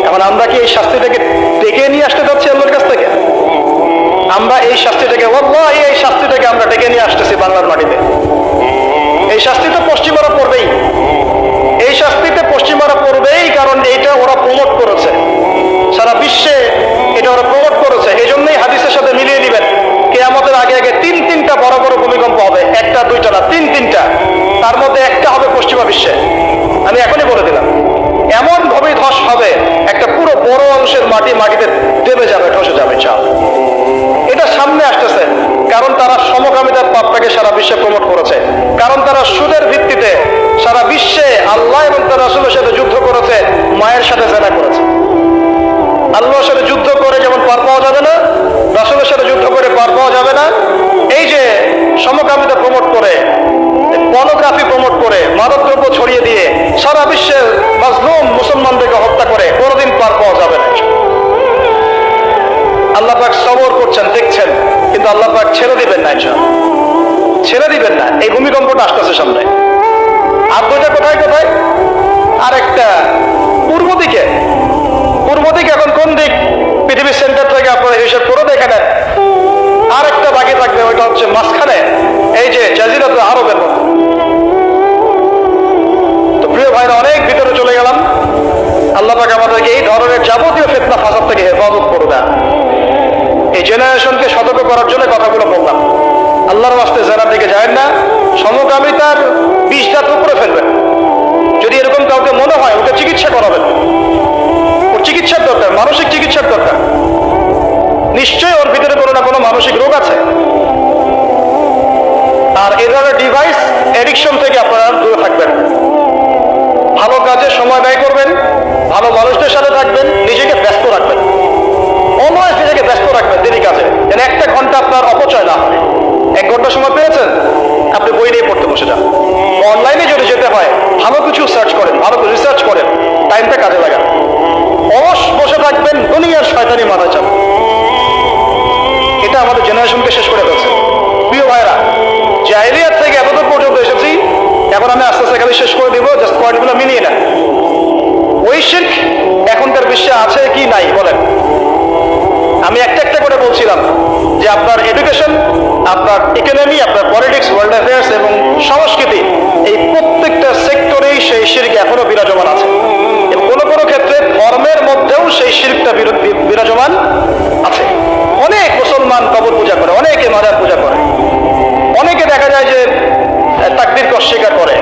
এখন আমরা কি এই শাস্তি থেকে ডেকে নিয়ে আসতে যাচ্ছি আল্লাহর কাছ থেকে? আমরা এই শাস্তিটাকে, ওয়াল্লাহি এই শাস্তিটাকে আমরা ডেকে নিয়ে আসতেছি বাংলার মাটিতে। এই শাস্তি তো পশ্চিমারা পড়বেই, এই শাস্তিতে পশ্চিমারা পড়বেই, কারণ এইটা ওরা প্রমোট করেছে সারা বিশ্বে, এটা ওরা প্রমোট করেছে। এই জন্যই হাদিসের সাথে মিলিয়ে দিবেন, কিয়ামতের আগে আগে তিনটা বড় বড় ভূমিকম্প হবে, একটা দুইটা না, তিনটা। তার মধ্যে একটা হবে পশ্চিমা বিশ্বে, আমি এখনই বলে দিলাম। এমন ভাবে ধস হবে, একটা পুরো বড় অংশের মাটিতে দেবে যাবে, ধসে যাবে। চাপ এটা সামনে আসতেছে, কারণ তারা সমকামিতার পাপটাকে সারা বিশ্বে প্রমোট করেছে, কারণ তারা সুদের ভিত্তিতে সারা আল্লাহ এবং তার রাসূলের সাথে যুদ্ধ করেছে, মায়ের সাথে জেনা করেছে। আল্লাহর সাথে যুদ্ধ করে যেমন পার পাওয়া যাবে না, রাসূলের সাথে যুদ্ধ করে পার পাওয়া যাবে না। এই যে সমকামিতা প্রমোট করে, পর্নোগ্রাফি প্রমোট করে, মাদকদ্রব্য ছড়িয়ে দিয়ে সারা বিশ্বের মাজলুম মুসলমানদেরকে হত্যা করে কোনোদিন পার পাওয়া যাবে না। আল্লাহ পাক সবর করছেন, দেখছেন, কিন্তু আল্লাহ পাক ছেড়ে দিবেন না, ছেড়ে দিবেন না। এই ভূমিকম্পটা আসতেছে সামনে। আর দুইটা কোথায় কোথায়? আর একটা পূর্ব দিকে। পূর্ব দিকে এখন কোন দিক? পৃথিবীর সেন্টার থেকে আপনারা হিসাব করে দেখে নেন। আর একটা বাকি থাকবে, ওইটা হচ্ছে মাঝখানে, এই যে জাজিরাতুল আরবের মতো। তো প্রিয় ভাইরা, অনেক ভিতরে চলে গেলাম। আল্লাহ পাক আমাদেরকে এই ধরনের যাবতীয় ফিতনা ফাসাদ থেকে হেফাজত করবে। এই জেনারেশনকে সতর্ক করার জন্য কথাগুলো বললাম। আল্লাহর ওয়াস্তে জেনার দিকে যায় না, সমকামিতার বিষটা উপরে ফেলবেন। যদি এরকম কাউকে মনে হয়, ওকে চিকিৎসা করাবেন। ওর চিকিৎসার দরকার, মানসিক চিকিৎসার দরকার। নিশ্চয়ই ওর ভিতরে কোনো না কোনো মানসিক রোগ আছে। আর এই ধরনের ডিভাইস এডিকশন থেকে আপনারা দূরে থাকবেন। ভালো কাজে সময় ব্যয় করবেন, ভালো মানুষদের সাথে থাকবেন, নিজেকে ব্যস্ত রাখবেন, অলওয়েজ নিজেকে ব্যস্ত রাখবেন দিনই কাজে, যেন একটা ঘন্টা আপনার অপচয় না হয়। 1 ঘন্টা সময় পেয়েছেন, আপনি বই নিয়ে পড়তে বসে যান। অনলাইনে যদি যেতে হয়, ভালো কিছু সার্চ করেন, ভালো রিসার্চ করেন, টাইমটা কাজে লাগান। অলস বসে থাকবেন, দুনিয়ার শয়তানি মাথায় চাপ। এটা আমাদের জেনারেশনকে শেষ করে ফেলছে। প্রিয় ভাইরা, জাহেলিয়াত থেকে এতদূর পর্যন্ত এসেছি, এখন আমি আস্তে আস্তে খালি শেষ করে দিব, জাস্ট পয়েন্টগুলো মিলিয়ে নেন। ওই শিরক এখনকার বিশ্বে আছে কি নাই বলেন? আমি একটা একটা করে বলছিলাম যে আপনার এডুকেশন, আপনার ইকোনমি, আপনার পলিটিক্স, ওয়ার্ল্ড অ্যাফেয়ার্স এবং সংস্কৃতি, এই প্রত্যেকটা সেক্টরেই সেই শিরক এখনো বিরাজমান আছে। এবং কোনো কোনো ক্ষেত্রে ধর্মের মধ্যেও সেই শিরকটা বিরাজমান আছে। অনেক মুসলমান কবর পূজা করে, অনেকে মাজার পূজা করে, অনেকে দেখা যায় যে তাকদীরকে অস্বীকার করে।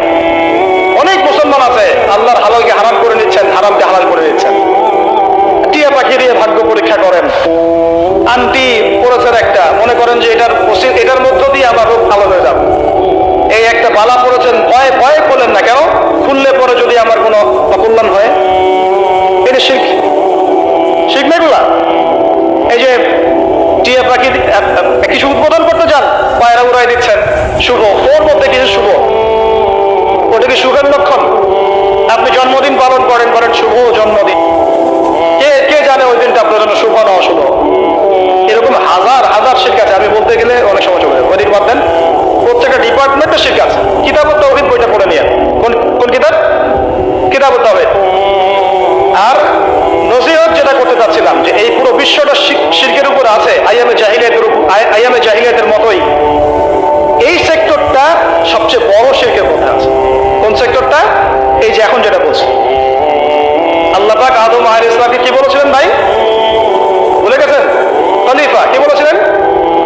অনেক মুসলমান আছে আল্লাহর হালালকে হারাম করে নিচ্ছেন, হারামকে হালাল করে নিচ্ছেন। টিয়া পাখি দিয়ে ভাগ্য পরীক্ষা করেন। আন্টি পড়েছেন একটা, মনে করেন যে এটার মধ্য দিয়ে আমার রোগ ভালো হয়ে যাবে। এই একটা বালা পড়েছেন, ভয় ভয় করলেন না কেন? খুললে পরে যদি আমার কোনো অকল্যাণ হয়। এটা শিরক, শিরক না এগুলা? এই যে টিয়া পাখি কিছু উদ্বোধন করতে যান, পায়রা উড়াই দিচ্ছেন, শুভ। ওর মধ্যে কিছু শুভ, ওটা কি শুভের লক্ষণ? আপনি জন্মদিন পালন করেন, করেন শুভ জন্মদিন, কে জানে ওই দিনটা আপনার জন্য শুভ না অশুভ? এরকম হাজার হাজার শিরক আছে। আমি বলতে গেলে অনেক সময় চলে যাবে। ওদিন বাদ দেন, প্রত্যেকটা ডিপার্টমেন্টের শিরক আছে। কিতাবুত তাওহীদ বইটা পড়ে নিয়ে, কোন কিতাব? কিতাবুত তাওহীদ। আর নসিহত যেটা করতে চাচ্ছিলাম, যে এই পুরো বিশ্বটা শিরকের উপর আছে, আইয়ামে জাহিলিয়াতের মতোই এই সেক্টরটা সবচেয়ে বড় শিরকের মধ্যে আছে। কোন সেক্টরটা? এই যে এখন যেটা বলছি। আল্লাহ পাক আদম আলাইহিস সালামকে কি বলেছিলেন ভাই? ভুলে গেছেন? খলিফা। কি বলেছিলেন?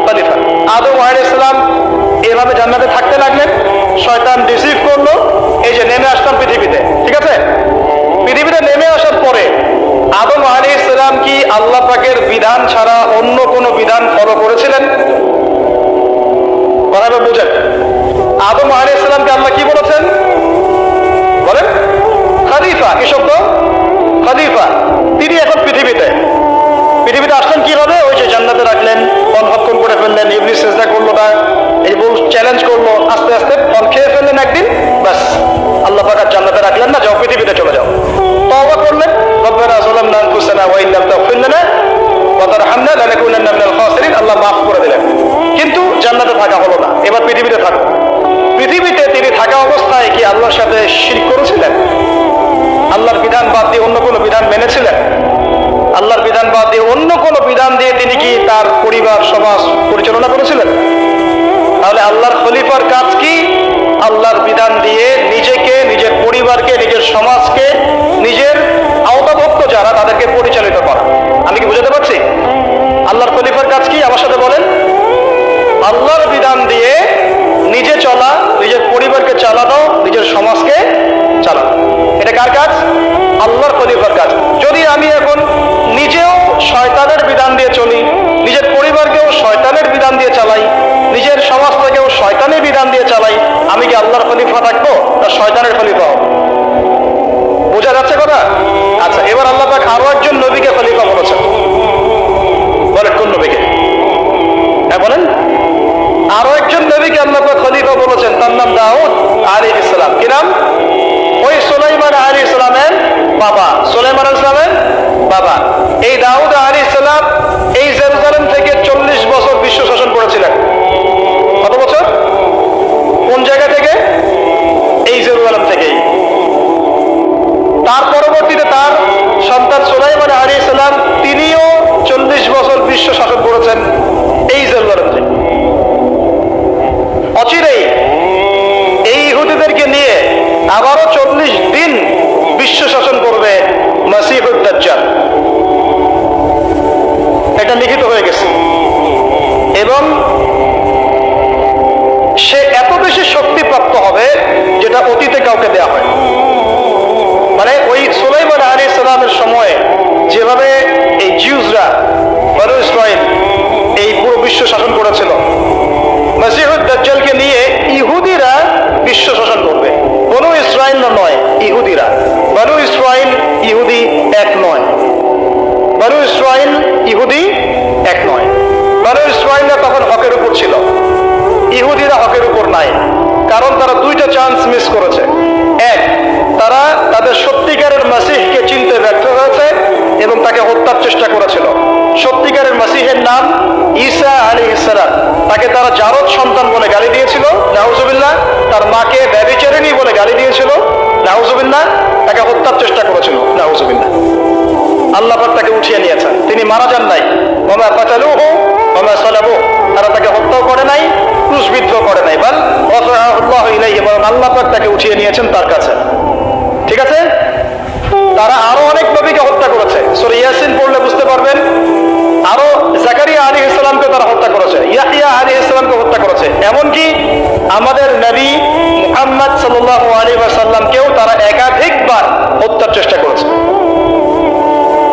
খলিফা। আদম আলাইহিস সালাম এভাবে জান্নাতে থাকতে লাগলেন, শয়তান ডিসিভ করলো, এই যে নেমে আসলাম পৃথিবীতে। ঠিক আছে? পৃথিবীতে নেমে আসার পরে আদম আলাইহিস সালাম কি আল্লাহ পাকের বিধান ছাড়া অন্য কোনো বিধান ফলো করেছিলেন? কথাটা বুঝেন। আদম আলাইহিস সালামকে আল্লাহ কি বলেছেন বলেন? খলিফা। কি শব্দ? খলিফা। তিনি এখন পৃথিবীতে আসলেন কিভাবে? ওই যে জান্নাতে রাখলেন, ফল ভক্ষণ করে ফেললেন, ইবলিস সিজদা করলো না, এই বউ চ্যালেঞ্জ করলো, আস্তে আস্তে ফল খেয়ে ফেললেন একদিন, ব্যাস আল্লাহ পাক আর জান্নাতে রাখলেন না, যাও পৃথিবীতে চলে যাও। তওবা করলেন, রব্বানা যালামনা আনফুসানা ওয়া ইল্লাম তাগফির লানা ওয়া তারহামনা লানাকুনান্না মিনাল খাসিরিন। আল্লাহ মাফ করে দিলেন, কিন্তু জান্নাতে থাকা হলো না। এবার পৃথিবীতে থাকো। পৃথিবীতে তিনি থাকা অবস্থায় কি আল্লাহর সাথে শিরক করেছিলেন? আল্লাহর বিধান বাদ দিয়ে অন্য কোনো বিধান মেনেছিলেন? আল্লাহর বিধান বাদ দিয়ে অন্য কোনো বিধান দিয়ে তিনি কি তার পরিবার সমাজ পরিচালনা করেছিলেন? তাহলে আল্লাহর খলিফার কাজ কি? আল্লাহর বিধান দিয়ে নিজেকে, নিজের পরিবারকে, নিজের সমাজকে, নিজের আওতাভুক্ত যারা তাদেরকে পরিচালিত করা। আমি কি বুঝাতে পারছি? আল্লাহর খলিফার কাজ কি? আমার সাথে বলেন। আল্লাহর বিধান দিয়ে নিজে চলা, নিজের পরিবারকে চালানো, নিজের সমাজকে চালানো। এটা কার কাজ? আল্লাহর খলিফার কাজ। যদি আমি এখন নিজেও শয়তানের বিধান দিয়ে চলি, নিজের পরিবারকেও শয়তানের বিধান দিয়ে চালাই, নিজের সমাজটাকেও শয়তানের বিধান দিয়ে চালাই, আমি কি আল্লাহর খলিফা থাকবো না শয়তানের খলিফা হবো? যাচ্ছে কথা? আচ্ছা, এবার আল্লাহ পাক আরো একজন নবীকে খলিফা বলেছেন। বলেন কোন নবীকে? হ্যাঁ বলেন। আরো একজন নবীকে আল্লাহ পাক খলিফা বলেছেন, তার নাম দাউদ আলাইহিস সালাম। কি নাম? ওই সুলাইমান আলাইহিস সালামের বাবা, সুলাইমান আলাইহিস সালামের বাবা। এই দাউদ আলাইহিস সালাম এই জেরুজালেম থেকে 40 বছর বিশ্ব শাসন করেছিলেন। কত বছর? কোন জায়গা থেকে? এই জেরুজালেম থেকেই। তার পরবর্তীতে তার সন্তান সুলাইমান আলাইহিস সালাম তিনিও 40 বছর বিশ্ব শাসন করেছেন এই জেরুজালেম থেকে। অচিরেই এই ইহুদিদেরকে নিয়ে আবারও 40 দিন বিশ্ব শাসন করবে মাসিহুদ দাজ্জাল। এটা লিখিত হয়ে গেছে এবং সে এত বেশি শক্তিপ্রাপ্ত হবে যেটা অতীতে কাউকে দেয়া হয়। মানে ওই সুলাইমান আলাইহিস সালামের সময়ে যেভাবে এই জিউসরা, বনু ইসরাইল এই পুরো বিশ্ব শাসন করেছিল, মাসিহুদ দাজ্জালকে নিয়ে ইহুদিরা বিশ্ব শাসন করবে। বনু ইসরাইল নয়, ইহুদিরা। বনু ইসরাইল ইহুদি এক নয়। বনু ইসরাইল ইহুদি এক নয়। বনু ইসরাইলরা তখন হকের উপর ছিল, ইহুদিরা হকের উপর নাই। কারণ তারা দুইটা চান্স মিস করেছে। এক, তারা তাদের সত্যিকারের মাসিহকে চিনতে ব্যর্থ হয়েছে এবং তাকে হত্যার চেষ্টা করেছিল। সত্যিকারের মাসিহের নাম ঈসা আলাইহিস সালাম। তাকে তারা জারদ সন্তান বলে গালি দিয়েছিল, নাউজুবিল্লাহ। তার মাকে ব্যভিচারিণী বলে গালি দিয়েছিল, নাউজুবিল্লাহ। তাকে হত্যার চেষ্টা করেছিল, নাউজুবিল্লাহ। আল্লাহ পাক তাকে উঠিয়ে নিয়েছেন, তিনি মারা যান নাই। ওয়া মা কাতালুহু ওয়া মা সালাবুহু। তারা তাকে হত্যাও করে নাই, ক্রুশবিদ্ধ করে নাই, বল রাফাআহুল্লাহু ইলাইহি, বরং আল্লাহ পাক তাকে উঠিয়ে নিয়েছেন তার কাছে। ঠিক আছে? তারা আরো অনেক নবীকে হত্যা করেছে, সূরা ইয়াসিন পড়লে বুঝতে পারবেন। আরো জাকারিয়া আলাইহিস সালামকে তারা হত্যা করেছে, ইয়াহইয়া আলাইহিস সালামকে হত্যা করেছে। এমনকি আমাদের নবী মুহাম্মদ সাল্লাল্লাহু আলাইহি ওয়াসাল্লামকেও তারা একাধিকবার হত্যার চেষ্টা করেছে।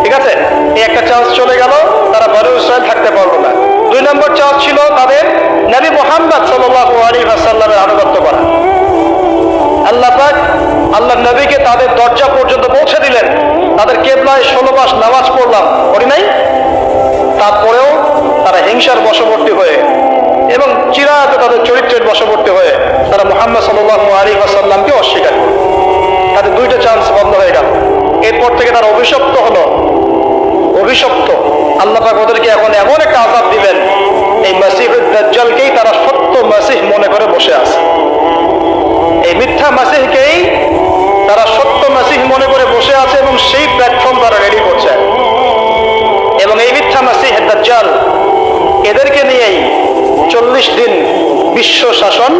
ঠিক আছে? এই একটা চান্স চলে গেল, তারা বনু ইসরাইল থাকতে পারলো না। 2 নম্বর চান্স ছিল তাদের নবী মুহাম্মদ সাল্লাল্লাহু আলাইহি ওয়াসাল্লামের আনুগত্য করা। আল্লাহ পাক আল্লাহর নবীকে তাদের দরজা পর্যন্ত পৌঁছে দিলেন। তাদের কিবলায় 16 মাস নামাজ পড়লাম, করি নাই? তারপরেও তারা হিংসার বশবর্তী হয়ে এবং চিরায়ত তাদের চরিত্রের বশবর্তী হয়ে তারা মুহাম্মদ সাল্লাল্লাহু আলাইহি ওয়াসাল্লামকে অস্বীকার করে। তাদের দুইটা চান্স বন্ধ হয়ে গেল। এরপর থেকে তারা অভিশপ্ত হলো, অভিশপ্ত। আল্লাহ পাক ওদেরকে এখন এমন একটা আযাব দিবেন, এই মাসিহুদ দাজ্জালকেই তারা সত্য মাসিহ মনে করে বসে আছে। এই মিথ্যা মাসিহকেই তারা সত্য মাসিহ মনে করে বসে আছে এবং সেই প্ল্যাটফর্ম তারা রেডি করছে। এবং এই মিথ্যা মাসিহ দাজ্জাল এদেরকে নিয়েই 40 দিন বিশ্ব শাসন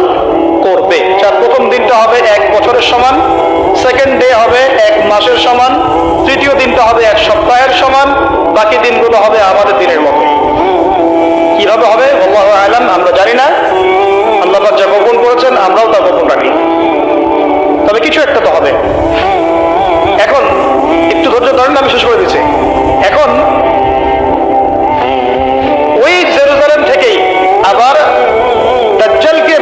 করবে। যার প্রথম দিনটা হবে 1 বছরের সমান, সেকেন্ড ডে হবে 1 মাসের সমান, তৃতীয় দিনটা হবে 1 সপ্তাহের সমান, বাকি দিনগুলো হবে আমাদের দিনের মতো। কিভাবে হবে আল্লাহু আ'লাম, আমরা জানি না। আল্লাহ পাক যা গোপন করেছেন আমরাও তা গোপন রাখি, তবে কিছু একটা তো হবে। এখন একটু ধৈর্য ধরেন, আমি শেষ করে দিচ্ছি। এখন ওই জেরুজালেম থেকেই আবার দাজ্জালকে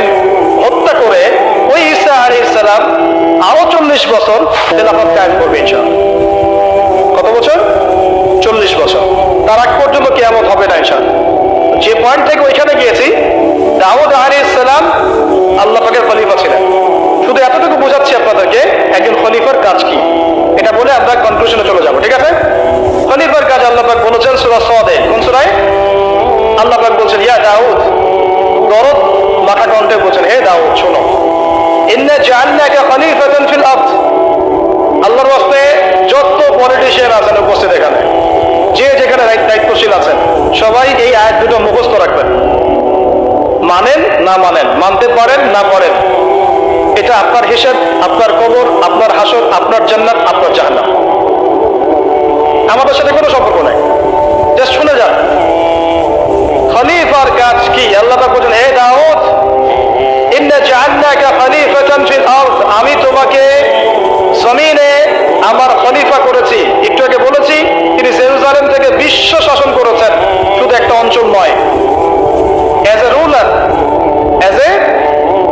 হত্যা করে ওই ঈসা আলাইহিস সালাম আরো 40 বছর খেলাফত কায়েম করবে ইনশাআল্লাহ। কত বছর? 40 বছর। তার আগ পর্যন্ত কিয়ামত হবে না ইনশাআল্লাহ। যে পয়েন্ট থেকে ওইখানে গিয়েছি, দাউদ আলাইহিস সালাম আল্লাহ পাকের খলিফা ছিলেন। শুধু এতটুকু বোঝাচ্ছি আপনাদেরকে একজন খলিফার কাজ কি, এটা বলে আমরা কনক্লুশনে চলে যাব। ঠিক আছে? খলিফার কাজ আল্লাহ পাক বলেছেন সূরা সাদে। কোন সূরায়? আল্লাহ পাক বলছেন, ইয়া দাউদ, দরদ মাথা কণ্ঠে বলছেন, হে দাউদ শোনো, ইন্না জাআলনাকা খলিফাতান ফিল আরদ। আল্লাহর ওয়াস্তে যত পলিটিশিয়ান আছেন উপস্থিত এখানে, যে যেখানে দায়িত্বশীল আছেন, সবাই এই আয়াত দুটো মুখস্থ রাখবেন। মানেন না মানেন, মানতে পারেন না পারেন, এটা আপনার হিসাব, আপনার কবর, আপনার হাসর, আপনার জান্নাত, আপনার জাহান্নাম। আমাদের সাথে কোনো সম্পর্ক নাই, জাস্ট শুনে যান। খলিফার কাজ কি? আল্লাহ পাক বলেন, হে দাউদ, ইন্না জাআলনাকা খলিফাতান ফিল আরদ, আমি তোমাকে জমিনে আমার খলিফা করেছি। একটু আগে বলেছি তিনি জেরুজালেম থেকে বিশ্ব শাসন করেছেন, শুধু একটা অঞ্চল নয়। As a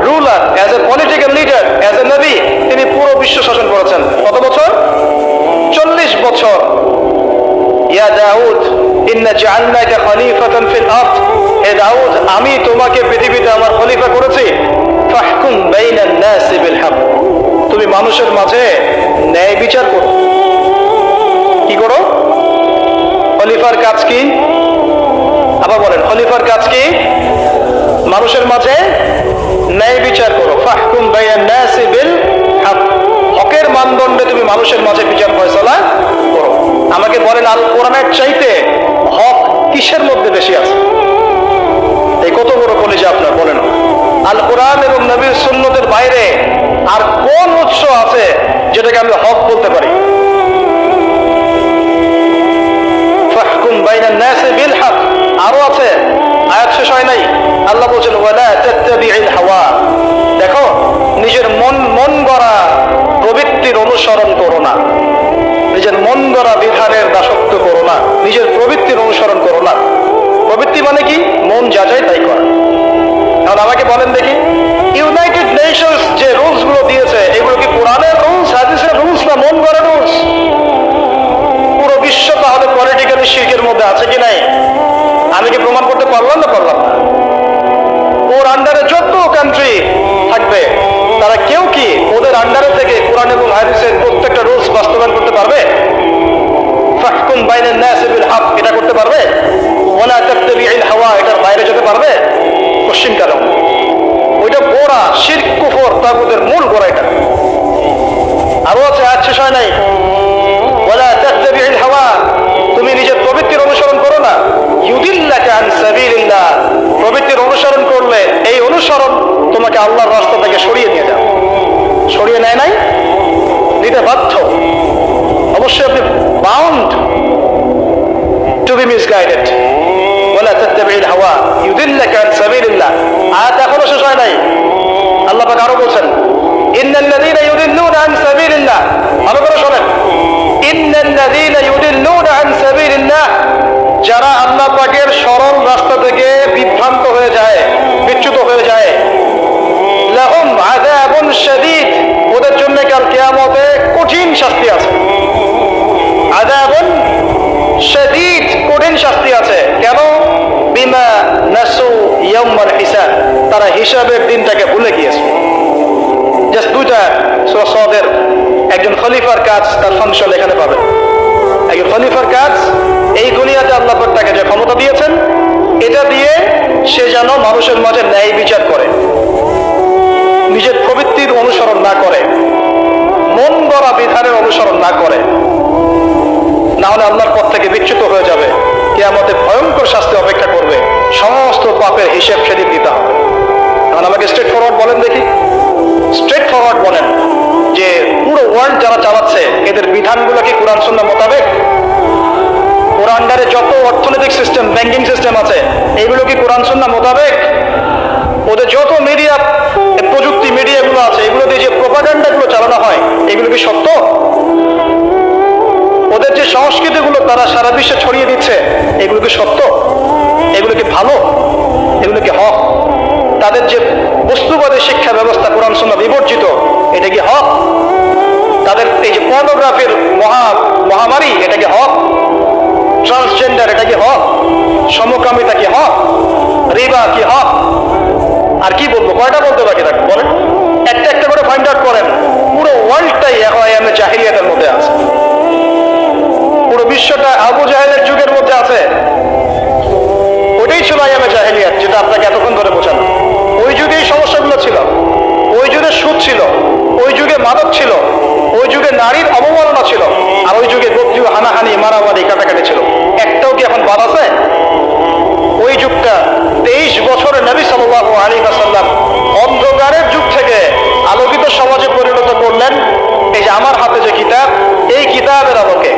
ruler, as a political leader, as a নবী, তিনি পুরো বিশ্ব শাসন করেছেন। কত বছর? বছর, ইয়া দাউদ ইন্না জাআলনাকা খলিফাতান ফিল আরদ, হে দাউদ আমি তোমাকে পৃথিবীতে আমার খলিফা করেছি, ফাহকুম বাইনান নাসি বিল হক, তুমি মানুষের মাঝে ন্যায় বিচার করো। কি করো? খলিফার কাজ কি? আবার বলেন, খলিফার কাজ কি? মানুষের মাঝে ন্যায় বিচার করো। ফাহকুম বাইনান নাসি বিল হক, হকের মানদণ্ডে তুমি মানুষের মাঝে বিচার ফয়সালা করো। আমাকে বলেন, আল কোরআনের চাইতে হক কিসের মধ্যে বেশি আছে? এই কত বড় কলিজা আপনার, বলেন। আল কোরআন এবং নবীর সুন্নতের বাইরে আর কোন উৎস আছে যেটাকে আমরা হক বলতে পারি? ফাহকুম বাইনান নাসি বিল হক, আরো আছে, আয়াত শেষ হয় নাই। আল্লাহ বলেন ওয়ালা তাত্তাবিউল হাওয়া, দেখো নিজের মন গড়া প্রবৃত্তির অনুসরণ করো না, নিজের মন গড়া বিধানের দাসত্ব করো না, নিজের প্রবৃত্তির অনুসরণ করো না। প্রবৃত্তি মানে কি? মন যা চায় তাই করা। এখন আমাকে বলেন দেখি, ইউনাইটেড নেশনস যে রুলস গুলো দিয়েছে এগুলো কি কোরআনের রুলস, হাদিসের রুলস, না মন গড়া রুলস? পুরো বিশ্ব তাহলে পলিটিক্যালি শিরকের মধ্যে আছে কি নাই? আমি কি প্রমাণ করতে পারলাম না পারলাম না? ওর আন্ডারে যত কান্ট্রি থাকবে তারা কেউ কি ওদের আন্ডারে থেকে কোরআন এবং হাদিসের প্রত্যেকটা রুলস বাস্তবায়ন করতে পারবে? ফাহকুম বাইনান নাসি বিল হক, এটা করতে পারবে? ওয়ালা তাত্তাবিউল হাওয়া, এটার বাইরে যেতে পারবে? কোশ্চিন কারণ ওইটা গোড়া শিরক কুফর তাগুতের মূল গোড়া এটা। আরো আছে, আয়াত শেষ হয় নাই। ওয়ালা তাত্তাবিউল হাওয়া, তুমি নিজের প্রবৃত্তির অনুসরণ করো না। ইউদিল্লাকা আন সাবিলিল্লাহ, প্রবৃত্তির অনুসরণ করলে এই অনুসরণ তোমাকে আল্লাহর রাস্তা থেকে সরিয়ে নিয়ে যাবে। সরিয়ে নেয় নাই, নিতে বাধ্য। অবশ্যই আপনি বাউন্ড টু বি মিসগাইডেড। ওয়ালা তাত্তাবিউল হাওয়া ইউদিল্লাকা আন সাবিলিল্লাহ, আয়াত এখনো শেষ হয় নাই। আল্লাহ পাক আরো বলছেন ইন্নাল্লাযীনা ইউদিল্লুনা আন সাবিলিল্লাহ, ভালো করে শোনেন, ইন্নাল্লাযীনা ইউদিল্লুনা আন সাবিলিল্লাহ, যারা আল্লাহ পাকের সরল রাস্তা থেকে বিভ্রান্ত হয়ে যায়, বিচ্যুত হয়ে যায়, লাহুম আযাবুন শাদীদ, ওদের জন্য কাল কিয়ামতে কঠিন শাস্তি আছে। আযাবুন শাদীদ, কঠিন শাস্তি আছে। কেন? বিমা নাসু ইয়াউমাল হিসাব, তারা হিসাবের দিনটাকে ভুলে গিয়েছে। জাস্ট দুইটা সূরা সাদের একজন খলিফার কাজ, তার ফাংশন এখানে পাবেন। একজন খলিফার কাজ, এই দুনিয়াতে আল্লাহ পাক তাকে যে ক্ষমতা দিয়েছেন এটা দিয়ে সে যেন মানুষের মাঝে ন্যায় বিচার করে, নিজের প্রবৃত্তির অনুসরণ না করে, মন গড়া বিধানের অনুসরণ না করে, না হলে আল্লাহর পথ থেকে বিচ্যুত হয়ে যাবে। কিয়ামতে ভয়ঙ্কর শাস্তি অপেক্ষা করবে, সমস্ত পাপের হিসেব সেদিন দিতে হবে। এখন আমাকে স্ট্রেট ফরওয়ার্ড বলেন দেখি, স্ট্রেট ফরওয়ার্ড বলেন যে পুরো ওয়ার্ল্ড যারা চালাচ্ছে এদের বিধানগুলো কি কোরআন সুন্নাহ মোতাবেক? ওর আন্ডারে যত অর্থনৈতিক সিস্টেম, ব্যাংকিং সিস্টেম আছে এগুলো কি কোরআন সুন্নাহ মোতাবেক? ওদের যত মিডিয়া, প্রযুক্তি মিডিয়াগুলো আছে এগুলো দিয়ে যে প্রোপাগান্ডাগুলো চালানো হয় এগুলো কি সত্য? ওদের যে সংস্কৃতিগুলো তারা সারা বিশ্বে ছড়িয়ে দিচ্ছে এগুলো কি সত্য? এগুলো কি ভালো? এগুলো কি হক? তাদের যে বস্তুবাদী শিক্ষা ব্যবস্থা কোরআন সুন্নাহ বিবর্জিত, এটা কি হক? তাদের এই যে পর্নোগ্রাফির মহামারী, এটা কি হক? ট্রান্সজেন্ডার, এটা কি হক? সমকামিতা কি হক? রিবা কি হক? আর কি বলবো, কয়টা বলতে বাকি থাকবে বলেন? একটা একটা করে ফাইন্ড আউট করেন। পুরো ওয়ার্ল্ডটাই এখন আইয়ামে জাহিলিয়াতের মধ্যে আছে, পুরো বিশ্বটা আবু জাহেলের যুগের মধ্যে আছে। ওইটাই ছিল আইয়ামে জাহিলিয়াত, যেটা আপনাকে এতক্ষণ ধরে বোঝানো। ওই যুগে এই সমস্যাগুলো ছিল, ওই যুগে সুদ ছিল, ওই যুগে মাদক ছিল, ওই যুগে নারীর অবমাননা ছিল, আর ওই যুগে গোত্রীয় হানাহানি, মারামারি, কাটাকাটি ছিল। একটাও কি এখন বাদ আছে? ওই যুগটা 23 বছরের নবী সাল্লাল্লাহু আলাইহি ওয়াসাল্লাম অন্ধকারের যুগ থেকে আলোকিত সমাজে পরিণত করলেন। এই যে আমার হাতে যে কিতাব, এই কিতাবের আলোকে।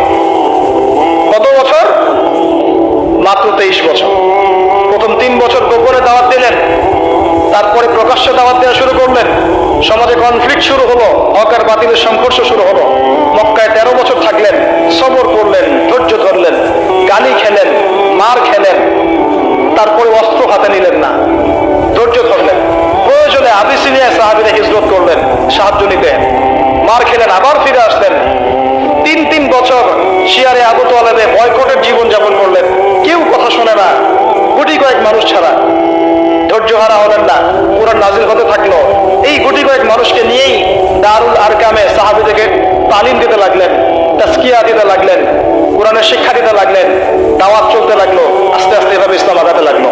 কত বছর? মাত্র 23 বছর। প্রথম 3 বছর গোপনে দাওয়াত দিলেন, তারপরে প্রকাশ্য দাওয়াত দেওয়া শুরু করলেন। সমাজে কনফ্লিক্ট শুরু হলো, হক আর বাতিলের সংঘর্ষ শুরু হলো। মক্কায় 13 বছর থাকলেন, সবর করলেন, ধৈর্য ধরলেন, গালি খেলেন, মার খেলেন, তারপরে অস্ত্র হাতে নিলেন না, ধৈর্য ধরলেন। প্রয়োজনে আবিসিনিয়ায় সাহাবীরা হিজরত করলেন সাহায্য নিতে, মার খেলেন, আবার ফিরে আসলেন। 3 বছর শিয়ারে আবু তালেবে বয়কটের জীবন যাপন করলেন, কেউ কথা শোনে না, গুটি কয়েক মানুষ ছাড়া। ধৈর্যহারা হলেন না, কোরআন নাজিল হতে থাকলো। এই গুটি কয়েক মানুষকে নিয়েই দারুল আরকামে সাহাবীদেরকে তালিম দিতে লাগলেন, তাজকিয়া দিতে লাগলেন, কোরআনের শিক্ষা দিতে লাগলেন, দাওয়াত চলতে লাগলো। আস্তে আস্তে এভাবে ইসলাম আগাতে লাগলো।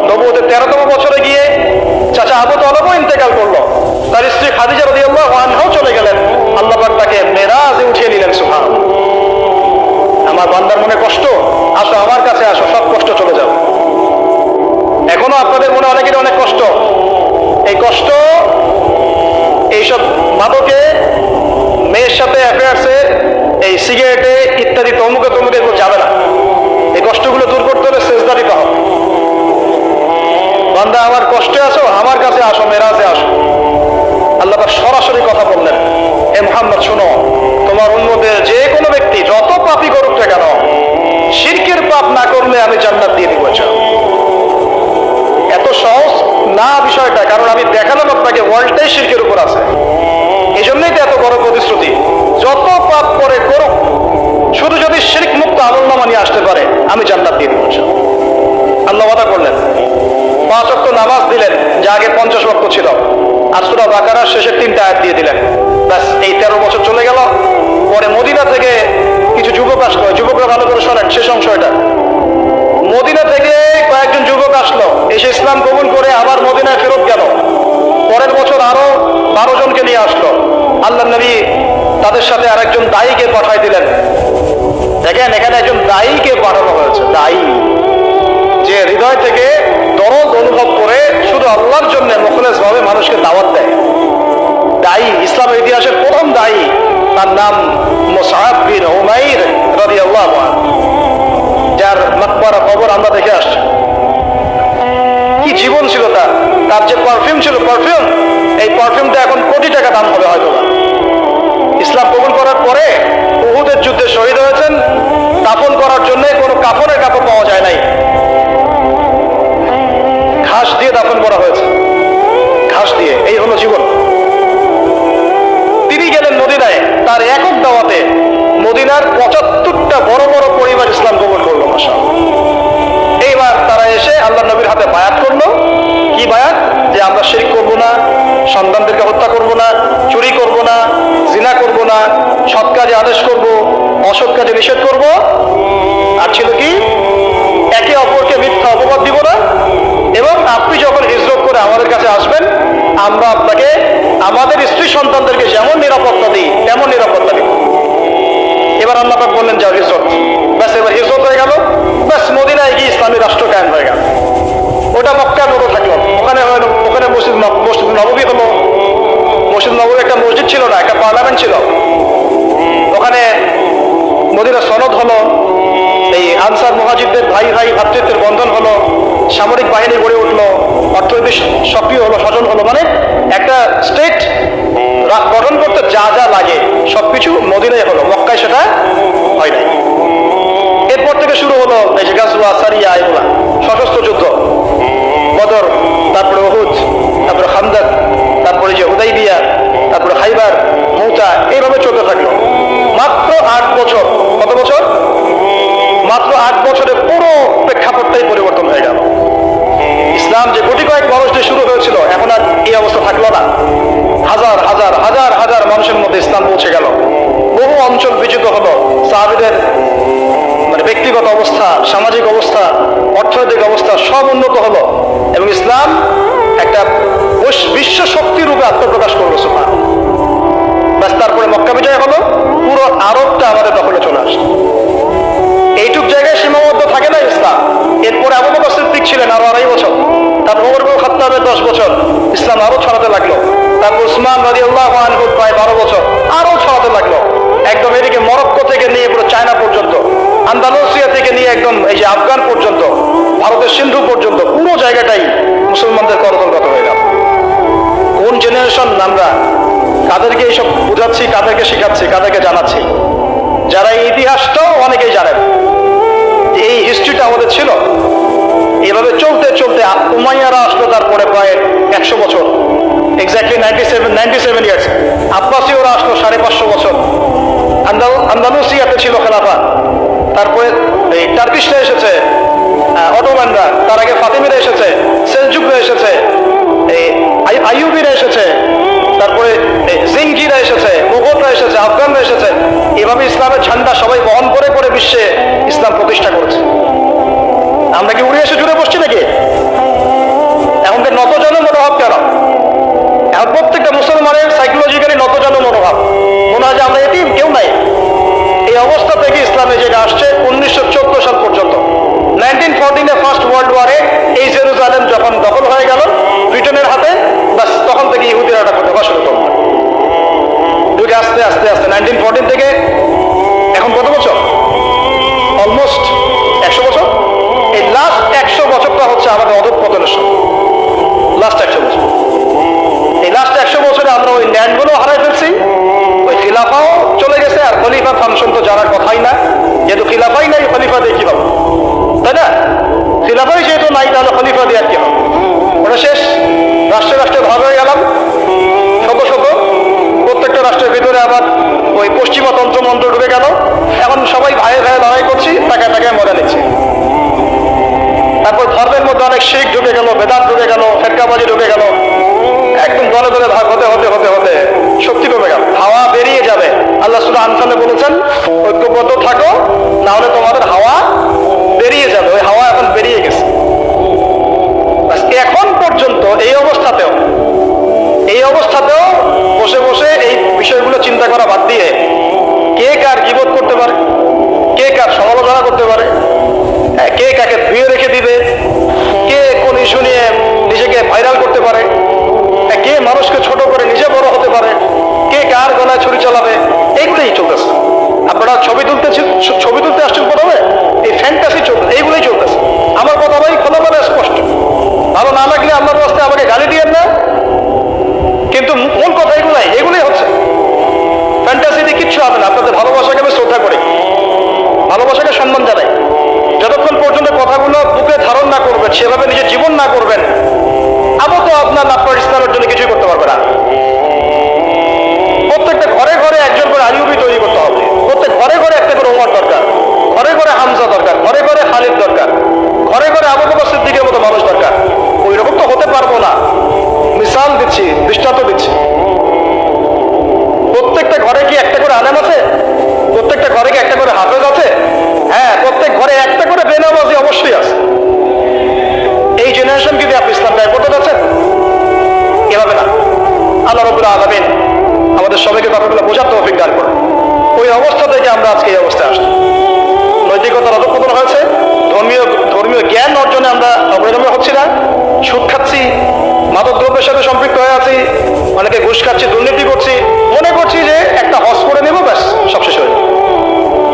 নবুয়তের 13তম বছরে গিয়ে চাচা আবু তালেবও ইন্তেকাল করলো, তার স্ত্রী খাদিজা রাদিয়াল্লাহু আনহাও চলে গেলেন। আল্লাহ পাক তাকে মেরাজে উঠিয়ে নিলেন। সুবহানাল্লাহ। আমার বান্দার মনে কষ্ট, আসো আমার কাছে আসো, সব কষ্ট চলে যাবে। এখনো আপনাদের মনে অনেকের অনেক কষ্ট, এই কষ্ট এইসব মাদকে, মেয়ের সাথে অ্যাফেয়ার্সে, এই সিগারেটে ইত্যাদি তমুকে তমুকে এগুলো যাবে না। এই কষ্টগুলো দূর করতে হলে সেজদা দিতে হবে। বান্দা আমার কষ্টে আছো, আমার কাছে আসো, মেরাজে আসো। আল্লাহ পাক সরাসরি কথা বললেন, এ মুহাম্মদ শোনো, তোমার উম্মতের যে কোনো ব্যক্তি যত পাপই করুক না কেন, শিরকের পাপ না করলে আমি জান্নাত দিয়ে দিব। এত সহজ না বিষয়টা, কারণ আমি দেখালাম আপনাকে ওয়ার্ল্ডটাই শিরকের উপর আছে। এই জন্যই তো এত বড় প্রতিশ্রুতি, যত পাপ করে করুক, শুধু যদি শিরক মুক্ত আমলনামা নিয়ে আসতে পারে আমি জান্নাত দিয়ে দিব। আল্লাহ ওয়াদা করলেন। 5 ওয়াক্ত নামাজ দিলেন, যা আগে 50 ওয়াক্ত ছিল। আর সূরা বাকারার শেষের 3টা আয়াত দিয়ে দিলেন। ব্যাস, এই 13 বছর চলে গেল। পরে মদিনা থেকে কিছু যুবক আসলো, যুবকরা ভালো করে শোনেন শেষ অংশ এটা। মদিনা থেকে কয়েকজন যুবক আসলো, এসে ইসলাম কবুল করে আবার মদিনায় ফেরত গেল। পরের বছর আরো 12 জনকে নিয়ে আসলো। আল্লাহ নবী তাদের সাথে আরেকজন দায়ীকে পাঠাই দিলেন। দেখেন, এখানে একজন দায়ীকে পাঠানো হয়েছে, দায়ী যে হৃদয় থেকে দরদ অনুভব করে শুধু আল্লাহর জন্য মুখলেস ভাবে মানুষকে দাওয়াত দেয়। দায়ী, ইসলামের ইতিহাসের প্রথম দায়ী, তার নাম মুসআব বিন উমাইর রাদিয়াল্লাহু আনহু, যার মাকবারা কবর আমরা দেখে আসছি। কি জীবন ছিল তার! তার যে পারফিউম ছিল, পারফিউম, এই পারফিউমটা এখন কোটি টাকা দাম হবে হয়তো। ইসলাম কবুল করার পরে উহুদের যুদ্ধে শহীদ হয়েছেন। দাফন করার জন্য কোনো কাফনের কাপড় পাওয়া যায় নাই, ঘাস দিয়ে দাফন করা হয়েছে, ঘাস দিয়ে। এই হলো জীবন। তিনি গেলেন মদিনায়, তার একক দাওয়াতে মদিনার 75টা বড় বড় পরিবার ইসলাম কবুল করলো। মাশাআল্লাহ। এইবার তারা এসে আল্লাহ নবীর হাতে বায়াত করলো। কি বায়াত? যে আমরা শিরক করবো না, সন্তানদেরকে হত্যা করবো না, চুরি করবো না, জিনা করবো না, সৎ কাজে আদেশ করবো, অসৎ কাজে নিষেধ করবো। আর ছিল কি? একে অপরকে মিথ্যা অপবাদ দিব না, এবং আপনি যখন হিজরত করে আমাদের কাছে আসবেন, আমরা আপনাকে আমাদের স্ত্রী সন্তানদেরকে যেমন নিরাপত্তা দিই তেমন নিরাপত্তা দিব। এবার আল্লাহ পাক বললেন যাও হিজরত। ব্যাস, এবার হিজরত হয়ে গেল। ব্যাস, মদিনায় গিয়ে ইসলামী রাষ্ট্র কায়েম হয়ে গেল। ওটা মক্কার মতো থাকলো। ওখানে মসজিদ নববী হলো। মসজিদ নববী একটা মসজিদ ছিল না, একটা পার্লামেন্ট ছিল। ওখানে মদিনা সনদ হলো। এই আনসার মুহাজিরদের ভাই ভাই ভ্রাতৃত্বের বন্ধন হলো। সামরিক বাহিনী গড়ে উঠলো, অর্থনৈতিক সক্রিয় হলো, সচল হলো। মানে একটা স্টেট গঠন করতে যা যা লাগে সবকিছু মদিনায় হলো, মক্কায় সেটা হয় নাই। এরপর থেকে শুরু হলো এই যে গাজওয়া, সারিয়া, এগুলা সশস্ত্র যুদ্ধ। বদর, তারপরে উহুদ, তারপরে খান্দক, তারপরে যে হুদাইবিয়া, তারপরে খাইবার, মুতা, এইভাবে চলতে থাকলো। মাত্র 8 বছর। কত বছর? মাত্র 8 বছরে পুরো প্রেক্ষাপটটাই পরিবর্তন হয়ে গেল। ইসলাম যে কোটি কয়েক মানুষ দিয়ে শুরু হয়েছিল, এখন আর এই অবস্থা থাকলো না। হাজার হাজার হাজার হাজার মানুষের মধ্যে ইসলাম পৌঁছে গেল। বহু অঞ্চল বিজিত হলো। সাহাবীদের মানে ব্যক্তিগত অবস্থা, সামাজিক অবস্থা, অর্থনৈতিক অবস্থা সব উন্নত হলো, এবং ইসলাম একটা বিশ্ব শক্তি রূপে আত্মপ্রকাশ করলো। সুবহানাল্লাহ। ব্যাস, তারপরে মক্কা বিজয় হলো, পুরো আরবটা আমাদের দখলে চলে আসলো। এইটুক জায়গায় সীমাবদ্ধ থাকে না ইসলাম। এরপরে আবু বকর সিদ্দিক ছিলেন আরো 2.5 বছর, তারপর ওমর ইবনে খাত্তাবের 10 বছর, ইসলাম আরো ছড়াতে লাগলো। তারপর উসমান রাদিয়াল্লাহু আনহু প্রায় 12 বছর, আরো ছড়াতে লাগলো। একদম এদিকে মরক্কো থেকে নিয়ে পুরো চায়না পর্যন্ত, আন্দালুসিয়া থেকে নিয়ে একদম এই যে আফগান পর্যন্ত, ভারতের সিন্ধু পর্যন্ত পুরো জায়গাটাই মুসলমানদের করতলগত হয়ে গেল। কোন জেনারেশন আমরা! কাদেরকে এইসব বুঝাচ্ছি, কাদেরকে শিখাচ্ছি, কাদেরকে জানাচ্ছি? যারা এই ইতিহাসটাও অনেকেই জানেন, এই হিস্ট্রিটা আমাদের ছিল। এভাবে চলতে চলতে উমাইয়ারা আসলো, তারপরে প্রায় 100 বছর, এক্স্যাক্টলি 97 ইয়ার্স। আব্বাসীয়রা আসলো 550 বছর। আন্দালুসিয়াতে ছিল খেলাফা, তারপরে এই টার্কিশরা এসেছে, অটোমানরা, তার আগে ফাতিমিরা এসেছে, সেলজুকরা এসেছে, এই আইয়ুবিরা এসেছে, তারপরে জিঙ্গিরা এসেছে, মুঘলরা এসেছে, আফগানরা এসেছে। এভাবে ইসলামের ঝান্ডা সবাই বহন করে করে বিশ্বে ইসলাম প্রতিষ্ঠা করেছে। আমরা কি উড়ে এসে জুড়ে বসছি নাকি? এখনকার নতজন মনোভাব কেন? এখন প্রত্যেকটা মুসলমানের সাইকোলজিক্যালি নতজন মনোভাব, মনে হয় যে আমরা এটিম, কেউ নাই। এই অবস্থা থেকে ইসলামে যেটা আসছে 1914 সাল পর্যন্ত। 1914 ফার্স্ট ওয়ার্ল্ড ওয়ারে এই জেরুজালেম যখন দখল হয়ে গেল ব্রিটেনের হাতে, বাস তখন থেকে ইহুদিরা এটা করতে শুরু করলো। দুইটা আস্তে আস্তে আস্তে 1914 থেকে এখন কত বছর? অলমোস্ট 100 বছর। এই লাস্ট 100 বছরটা হচ্ছে আমাদের অধঃপতনের সময়। লাস্ট 100 বছর, এই লাস্ট 100 বছরে আমরা ওই ল্যান্ডগুলো হারাই ফেলছি, ওই খিলাফাও চলে গেছে, আর খলিফা ফাংশন তো জানার কথাই না। যেহেতু খিলাফাই নাই, খলিফা দিয়ে কি হবে, তাই না? খিলাফাই যেহেতু নাই, তাহলে খলিফা দিয়ে আর কি হবে? ওটা শেষ। রাষ্ট্রে রাষ্ট্রে ভাগ হয়ে গেলাম, শত শত, প্রত্যেকটা রাষ্ট্রের ভিতরে আবার ওই পশ্চিমা তন্ত্রমন্ত্র ঢুকে গেল। এখন সবাই ভাইয়ে ভাইয়ে লড়াই করছি, টাকায় টাকায় মজা নিচ্ছি। তারপর ধর্মের মধ্যে অনেক শিখ ঢুকে গেল, বেদাত ঢুকে গেল, ফেরকাবাজি ঢুকে গেল। একদম দলে দলে ভাগ হতে হতে হতে হতে শক্তি কমে গেল, হাওয়া বেরিয়ে যাবে। আল্লাহ সূরা আনফালে বলেছেন, ঐক্যবদ্ধ থাকো, না হলে তোমাদের হাওয়া বেরিয়ে যাবে। ওই হাওয়া এখন বেরিয়ে গেছে। এখন পর্যন্ত এই অবস্থাতেও বসে বসে এই বিষয়গুলো চিন্তা করা বাদ দিয়ে কে কার গীবত করতে পারে, কে কার সমালোচনা করতে পারে, কে কাকে ধুয়ে রেখে দিবে, কে কোন ইস্যু নিয়ে নিজেকে ভাইরাল করতে পারে, কে মানুষকে ছোট করে নিজে বড় হতে পারে, কে কার গলায় ছুরি চালাবে, এইগুলোই চলতেছে। আপনারা ছবি তুলতে আসছেন প্রথমে, এই ফ্যান্টাসি চলতেছে, এইগুলোই চলতেছে। আমার কথা ভাই খোলামেলা স্পষ্ট, ভালো না লাগলে আল্লাহর রাস্তায় আমাকে গালি দিয়েন না, কিন্তু মূল কথা এগুলোই হচ্ছে। ফ্যান্টাসি দিয়ে কিচ্ছু হবে না। আপনাদের ভালোবাসাকে আমি শ্রদ্ধা করি, ভালোবাসাকে সম্মান জানাই। যতক্ষণ পর্যন্ত কথাগুলো বুকে ধারণ না করবেন, সেভাবে নিজের জীবন না করবেন, আবু তো আপনার আপনার ইসলামের জন্য কিছুই করতে পারবে না। প্রত্যেকটা ঘরে ঘরে একজন করে আইয়ুবী তৈরি করতে হবে, প্রত্যেক ঘরে ঘরে একটা করে ওমর দরকার, ঘরে ঘরে হামজা দরকার, ঘরে ঘরে খালিদ দরকার, ঘরে ঘরে আবু বকর সিদ্দিকের মতো মানুষ দরকার। ওই রকম তো হতে পারবো না। মিসাল দিচ্ছি, দৃষ্টান্ত দিচ্ছি। প্রত্যেকটা ঘরে কি একটা করে আলেম আছে? প্রত্যেকটা ঘরে কি একটা করে হাফেজ আছে? হ্যাঁ, প্রত্যেক ঘরে একটা করে বেনামাজি অবশ্যই আছে। এই জেনারেশন কি আপনি ইসলাম ব্যয় করতে যাচ্ছেন? এভাবে না। আল্লাহ রাব্বুল আলামিন আমাদের সবাইকে কথাগুলো বোঝার তৌফিক দান করেন। ওই অবস্থা থেকে আমরা আজকে এই অবস্থায় আসছি। নৈতিকতার অধঃপতন হয়েছে, ধর্মীয় জ্ঞান অর্জনে আমরা অগ্রগামী হচ্ছি না, সুদ খাচ্ছি, মাদক দ্রব্যের সাথে সম্পৃক্ত হয়ে আছি, অনেকে ঘুষ খাচ্ছি, দুর্নীতি করছি, মনে করছি যে একটা হজ করে নেবো, ব্যাস সব শেষ হয়ে যাবে।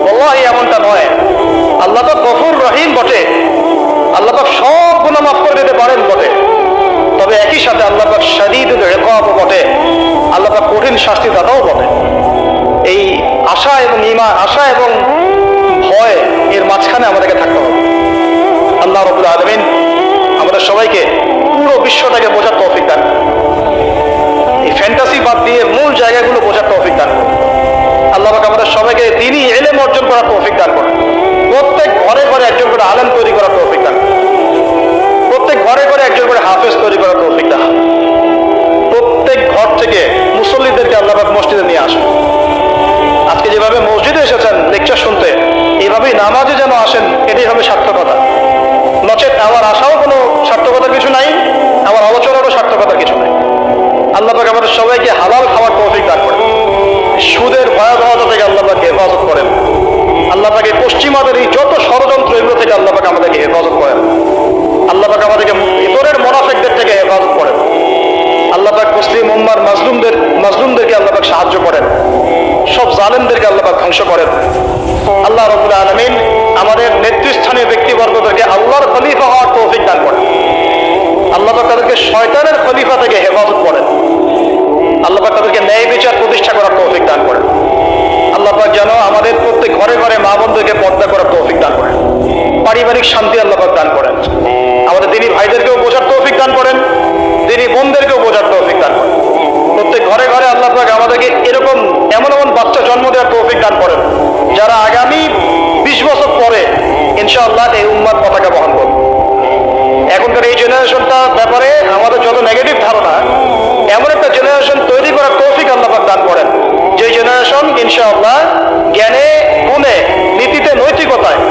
আল্লাহ এমনটা নয়। আল্লাহ তো গফুর রহিম বটে, আল্লাহ পাক সব গুনাহ মাফ করে দিতে পারেন বটে, তবে একই সাথে আল্লাহ পাক শাদীদুল ইকাব বটে, আল্লাহ পাক কঠিন শাস্তি দাতাও বটে। এই আশা এবং ভয় এর মাঝখানে আমাদেরকে থাকতে হবে। আল্লাহ রাব্বুল আলামিন আমাদের সবাইকে পুরো বিশ্বটাকে বোঝার তৌফিক দান, এই ফ্যান্টাসি বাদ দিয়ে মূল জায়গাগুলো বোঝার তৌফিক দান। আল্লাহ পাক আমাদের সবাইকে দ্বীনি ইলম অর্জন করার তৌফিক দান করেন। প্রত্যেক ঘরে ঘরে একজন করে আলেম তৈরি করার তৌফিক দান, প্রত্যেক ঘরে ঘরে একজন করে হাফেজ তৈরি করার তৌফিক দান। প্রত্যেক ঘর থেকে মুসল্লিদেরকে আল্লাহ পাক মসজিদে নিয়ে আসেন। আজকে যেভাবে মসজিদে এসেছেন লেকচার শুনতে, এইভাবেই নামাজে যেন আসেন, এটাই হবে সার্থকতা। নচেত আমার আশাও কোনো সার্থকতার কিছু নাই, আমার আলোচনারও সার্থকতার কিছু নাই। আল্লাহ পাক আমাদের সবাইকে হালাল খাওয়ার তৌফিক দান করেন, সুদের ভয়াবহতা থেকে আল্লাহ পাক হেফাজত করেন। আল্লাহ পাক এই পশ্চিমাদের এই যত ষড়যন্ত্র, এগুলো থেকে আল্লাহ পাক আমাদেরকে হেফাজত করেন। আল্লাহ পাক আমাদেরকে ভিতরের মুনাফিকদের থেকে হেফাজত করেন। আল্লাহ পাক মুসলিম উম্মার মাজলুমদেরকে আল্লাহ পাক সাহায্য করেন, সব জালেমদেরকে আল্লাহ পাক ধ্বংস করেন। আল্লাহ রাব্বুল আলামিন আমাদের নেতৃস্থানীয় ব্যক্তিবর্গদেরকে আল্লাহর খলিফা হওয়ার তৌফিক দান করেন। আল্লাহ পাক তাদেরকে শয়তানের খলিফা থেকে হেফাজত করেন। আল্লাহ পাক তাদেরকে ন্যায় বিচার প্রতিষ্ঠা করার তৌফিক দান করেন। আল্লাহ পাক যেন আমাদের প্রত্যেক ঘরে ঘরে মা বোনদেরকে পর্দা করার তৌফিক দান করেন, পারিবারিক শান্তি আল্লাহ পাক দান করেন। আমাদের দিনী ভাইদেরকেও বোঝার তৌফিক দান করেন, দিনী বোনদেরকেও বোঝার তৌফিক দান করেন। প্রত্যেক ঘরে ঘরে আল্লাহ পাক আমাদেরকে এরকম এমন এমন বাচ্চা জন্ম দেওয়ার তৌফিক দান করেন যারা আগামী 20 বছর পরে ইনশাআল্লাহ এই উম্মার পতাকা বহন করবে। এখনকার এই জেনারেশনটা ব্যাপারে আমাদের যত নেগেটিভ ধারণা, এমন একটা জেনারেশন তৈরি করার তৌফিক আল্লাহ পাক দান করেন যে জেনারেশন ইনশাআল্লাহ জ্ঞানে